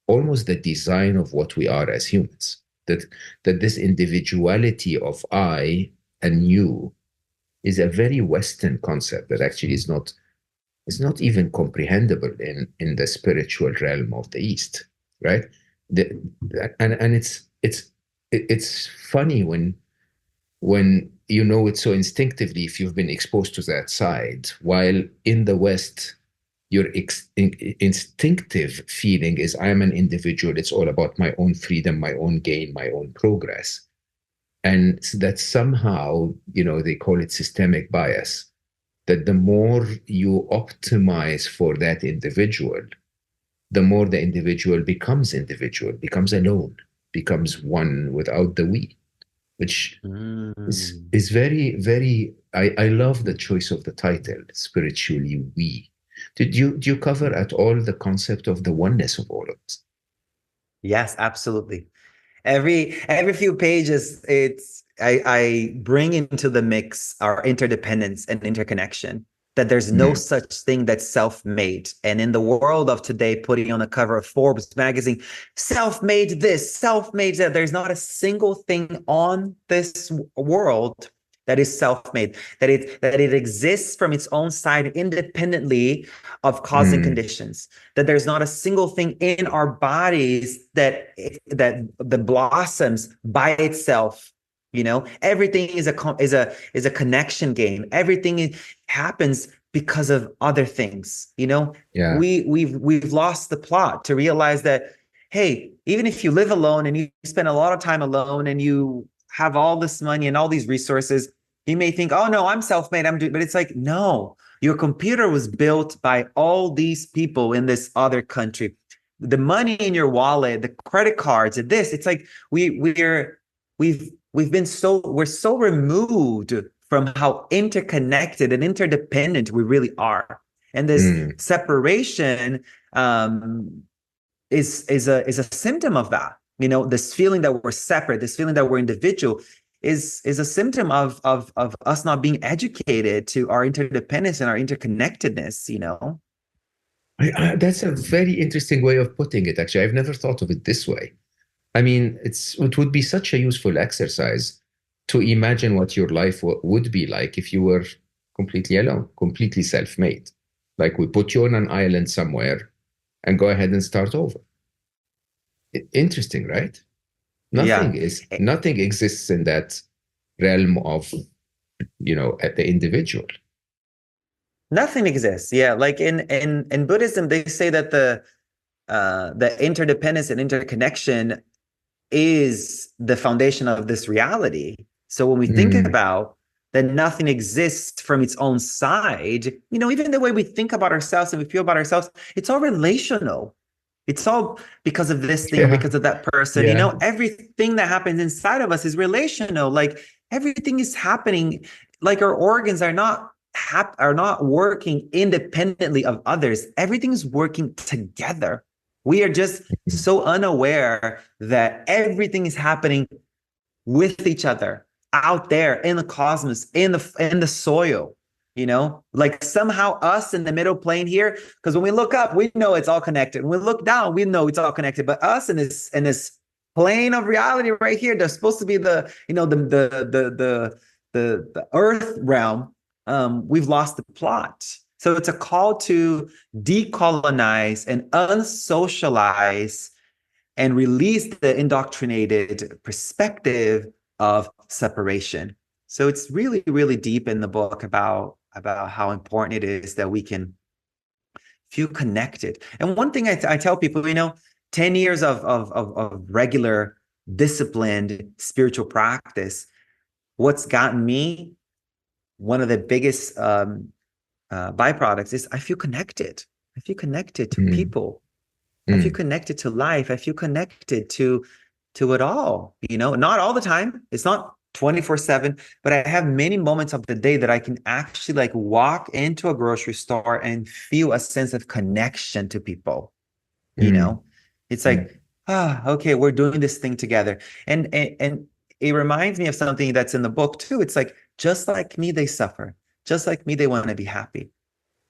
almost the design of what we are as humans. That this individuality of I and you is a very Western concept that actually is not even comprehensible in the spiritual realm of the East, right? The, and it's funny when you know it so instinctively if you've been exposed to that side, while in the West your instinctive feeling is I am an individual. It's all about my own freedom, my own gain, my own progress. And that somehow, they call it systemic bias, that the more you optimize for that individual, the more the individual, becomes alone, becomes one without the we, which
Mm.
is very, very, I love the choice of the title, Spiritually We. Do you cover at all the concept of the oneness of all of us?
Yes, absolutely. Every few pages, I bring into the mix our interdependence and interconnection, that there's no
Mm,
such thing that's self-made. And in the world of today, putting on the cover of Forbes magazine, self-made this, self-made that, there's not a single thing on this world that is self-made, that it exists from its own side independently of causing
mm,
conditions, that there's not a single thing in our bodies that blossoms by itself. Everything is a connection game. Everything happens because of other things.
yeah.
We've lost the plot to realize that, hey, even if you live alone and you spend a lot of time alone and you have all this money and all these resources, you may think, oh no, I'm self-made, I'm doing, but it's like, no, your computer was built by all these people in this other country. The money in your wallet, the credit cards, this, it's like we're so removed from how interconnected and interdependent we really are. And this
Mm,
separation um, is a symptom of that. This feeling that we're separate, this feeling that we're individual, is a symptom of us not being educated to our interdependence and our interconnectedness.
that's a very interesting way of putting it, actually. I've never thought of it this way. I mean, it would be such a useful exercise to imagine what your life would be like if you were completely alone, completely self-made. Like we put you on an island somewhere and go ahead and start over. Interesting, right?
Yeah.
Nothing exists in that realm of, at the individual.
Nothing exists. Yeah, like in Buddhism, they say that the interdependence and interconnection is the foundation of this reality. So when we think
Mm,
about that nothing exists from its own side, even the way we think about ourselves and we feel about ourselves, it's all relational. It's all because of this thing or
yeah,
because of that person.
yeah.
Everything that happens inside of us is relational. Like everything is happening, like our organs are not working independently of others. Everything's working together. We are just so unaware that everything is happening with each other out there in the cosmos, in the soil. Like somehow us in the middle plane here, because when we look up, we know it's all connected. When we look down, we know it's all connected. But us in this plane of reality right here, there's supposed to be the earth realm. We've lost the plot. So it's a call to decolonize and unsocialize and release the indoctrinated perspective of separation. So it's really, really deep in the book about how important it is that we can feel connected. And one thing I tell people, 10 years of regular, disciplined spiritual practice, what's gotten me one of the biggest byproducts is I feel connected. I feel connected to
Mm,
people. I feel
mm,
connected to life. I feel connected to it all, not all the time. It's not 24/7, but I have many moments of the day that I can actually like walk into a grocery store and feel a sense of connection to people, you
mm,
know? It's
mm.
like, okay, we're doing this thing together. And it reminds me of something that's in the book too. It's like, just like me, they suffer. Just like me, they want to be happy.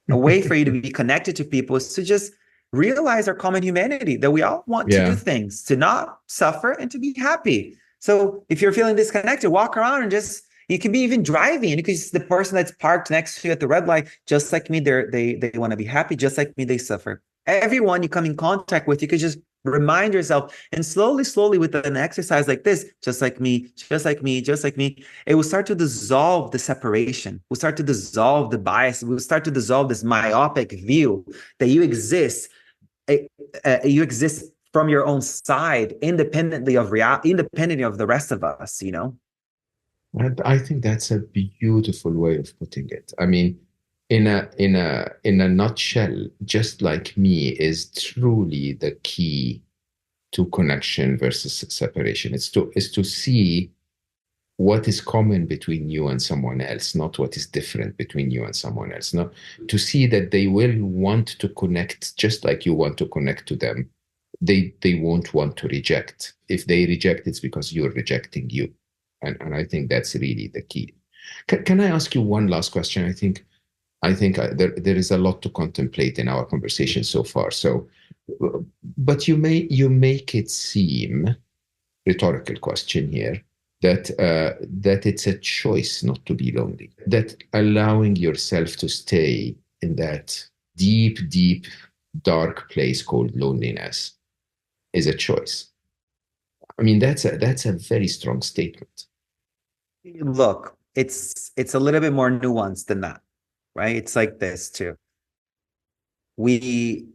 A way for you to be connected to people is to just realize our common humanity, that we all want to do
Yeah.
things, to not suffer and to be happy. So if you're feeling disconnected, walk around and just, you can be even driving and you can see the person that's parked next to you at the red light, just like me, they want to be happy, just like me, they suffer. Everyone you come in contact with, you could just remind yourself, and slowly, slowly with an exercise like this, just like me, just like me, just like me, it will start to dissolve the separation. We'll start to dissolve the bias. We'll start to dissolve this myopic view that uh, you exist from your own side, independently of the rest of us.
And I think that's a beautiful way of putting it. I mean, in a nutshell, just like me is truly the key to connection versus separation. It's to see what is common between you and someone else, not what is different between you and someone else. Not to see that they will want to connect just like you want to connect to them. They won't want to reject. If they reject, it's because you're rejecting you. And I think that's really the key. Can I ask you one last question? I think there is a lot to contemplate in our conversation so far. So, but you make it seem, rhetorical question here, that it's a choice not to be lonely, that allowing yourself to stay in that deep, deep, dark place called loneliness is a choice. I mean, that's a very strong statement.
Look, it's a little bit more nuanced than that, right? It's like this too. We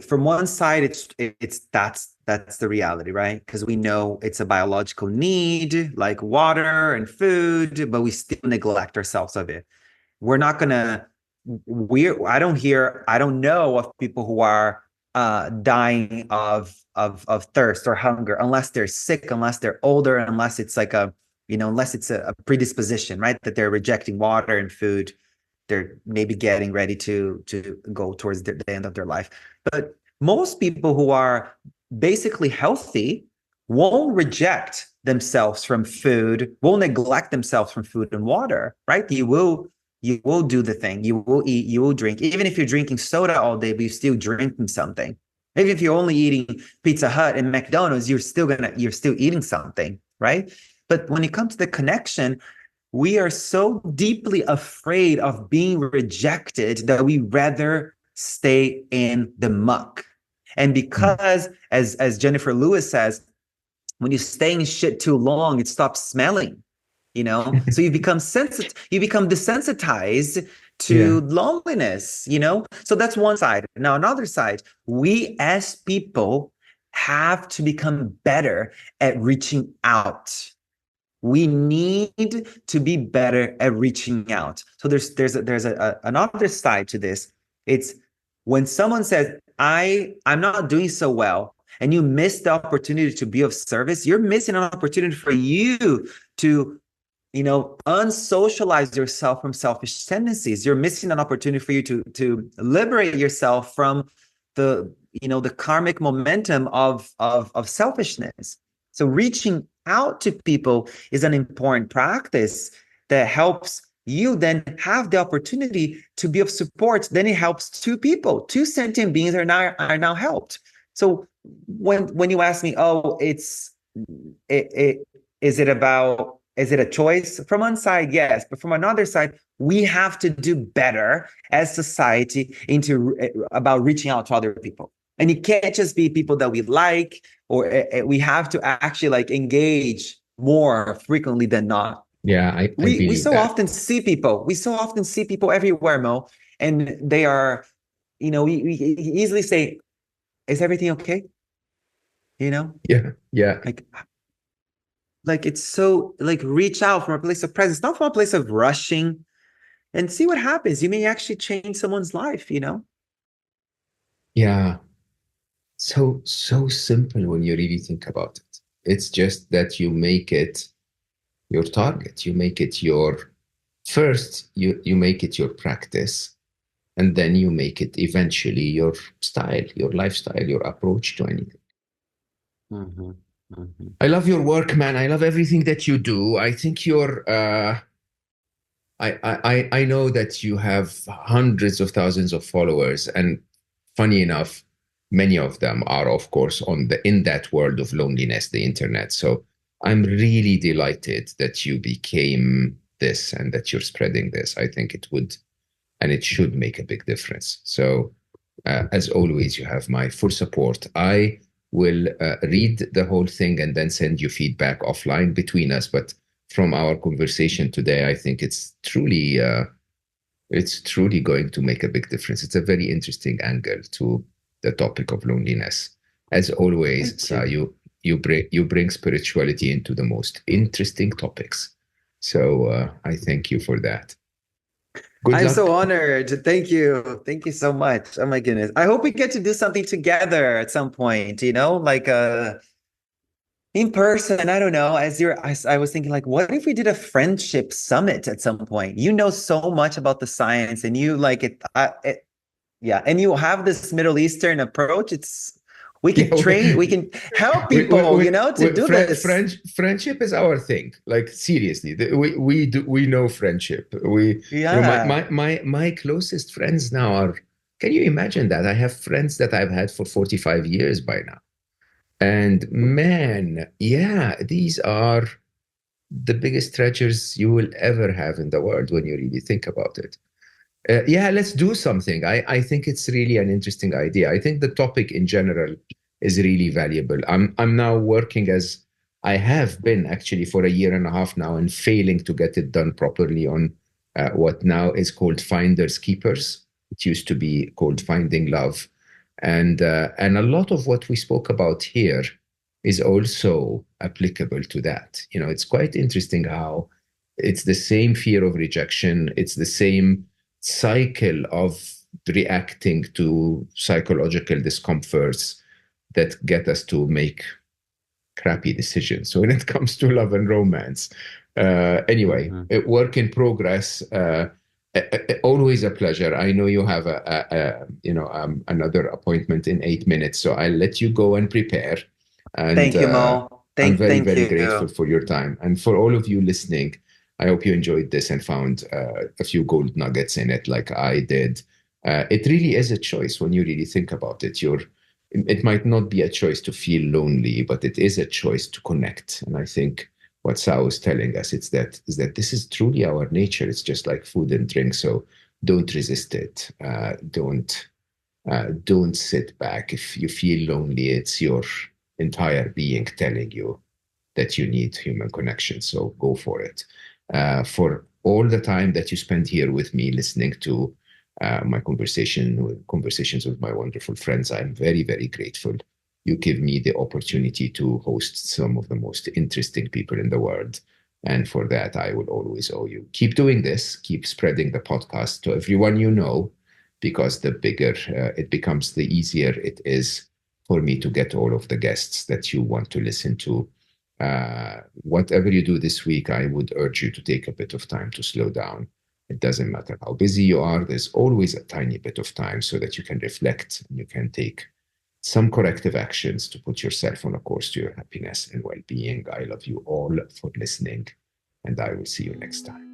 from one side, it's that's the reality, right? Because we know it's a biological need, like water and food, but we still neglect ourselves of it. We're not gonna I don't know of people who are dying of thirst or hunger unless they're sick, unless they're older, unless it's like unless it's a predisposition, right? That they're rejecting water and food, they're maybe getting ready to go towards the end of their life. But most people who are basically healthy won't reject themselves from food, won't neglect themselves from food and water, right? You will do the thing. You will eat, you will drink. Even if you're drinking soda all day, but you're still drinking something. Even if you're only eating Pizza Hut and McDonald's, you're still eating something, right? But when it comes to the connection, we are so deeply afraid of being rejected that we rather stay in the muck. And
Mm.
because, as Jennifer Lewis says, when you stay in shit too long, it stops smelling. So you become desensitized
Yeah.
to loneliness. So that's one side. Now, another side, we as people have to become better at reaching out. We need to be better at reaching out. So another side to this. It's when someone says, I'm not doing so well, and you miss the opportunity to be of service, you're missing an opportunity for you to unsocialize yourself from selfish tendencies. You're missing an opportunity for you to liberate yourself from the karmic momentum of selfishness. So reaching out to people is an important practice that helps you then have the opportunity to be of support. Then it helps two sentient beings are now helped. So when you ask me, oh, it is it a choice? From one side, yes, but from another side, we have to do better as society into about reaching out to other people. And it can't just be people that we like, or we have to actually like engage more frequently than not.
Yeah, I
We
believe
so
that.
often see people. We so often see people everywhere, Mo, and they are, we easily say, "Is everything okay?" You know,
Yeah, yeah.
like like it's so like reach out from a place of presence, not from a place of rushing, and see what happens. You may actually change someone's life, you know?
Yeah. So simple when you really think about it. It's just that you make it your target. You make it your first, you make it your practice, and then you make it eventually your style, your lifestyle, your approach to anything.
Hmm. Hmm.
I love your work, man. I love everything that you do. I think you're I know that you have hundreds of thousands of followers, and funny enough, many of them are, of course, on the in that world of loneliness, the internet. So I'm really delighted that you became this and that you're spreading this. I think it would and it should make a big difference. So, as always, you have my full support. I will read the whole thing and then send you feedback offline between us. But from our conversation today, I think it's truly going to make a big difference. It's a very interesting angle to the topic of loneliness. As always,
Thank
Sa,
you.
you bring spirituality into the most interesting topics. So I thank you for that. Good
I'm so
luck.
honored. Thank you. Thank you so much. Oh my goodness. I hope we get to do something together at some point, you know, like in person. I don't know. As I was thinking, like, what if we did a friendship summit at some point? You know so much about the science and you like it, yeah, and you have this Middle Eastern approach. It's we
Yeah,
can train, we can help
we, we,
people,
we,
you know, to do this.
friendship is our thing. Like seriously, we know friendship.
Yeah.
My closest friends now are. Can you imagine that? I have friends that I've had for 45 years by now, and man, yeah, these are the biggest treasures you will ever have in the world when you really think about it. Yeah, let's do something. I think it's really an interesting idea. I think the topic in general is really valuable. I'm now working as I have been actually for a year and a half now and failing to get it done properly on what now is called finders keepers. It used to be called finding love, and a lot of what we spoke about here is also applicable to that. You know, it's quite interesting how it's the same fear of rejection. It's the same cycle of reacting to psychological discomforts that get us to make crappy decisions. So when it comes to love and romance, anyway,
Mhm.
work in progress. Always a pleasure. I know you have another appointment in 8 minutes, so I'll let you go and prepare. And
Thank you, Mo.
I'm very,
Thank
very grateful
you.
for your time. And for all of you listening, I hope you enjoyed this and found a few gold nuggets in it, like I did. It really is a choice when you really think about it. It might not be a choice to feel lonely, but it is a choice to connect. And I think what Sao is telling us is that this is truly our nature. It's just like food and drink. So don't resist it. Don't sit back. If you feel lonely, it's your entire being telling you that you need human connection. So go for it. For all the time that you spend here with me listening to my conversations with my wonderful friends, I'm very, very grateful. You give me the opportunity to host some of the most interesting people in the world. And for that, I will always owe you. Keep doing this, keep spreading the podcast to everyone you know, because the bigger it becomes, the easier it is for me to get all of the guests that you want to listen to. Whatever you do this week, I would urge you to take a bit of time to slow down. It doesn't matter how busy you are, there's always a tiny bit of time so that you can reflect and you can take some corrective actions to put yourself on a course to your happiness and well being. I love you all for listening, and I will see you next time.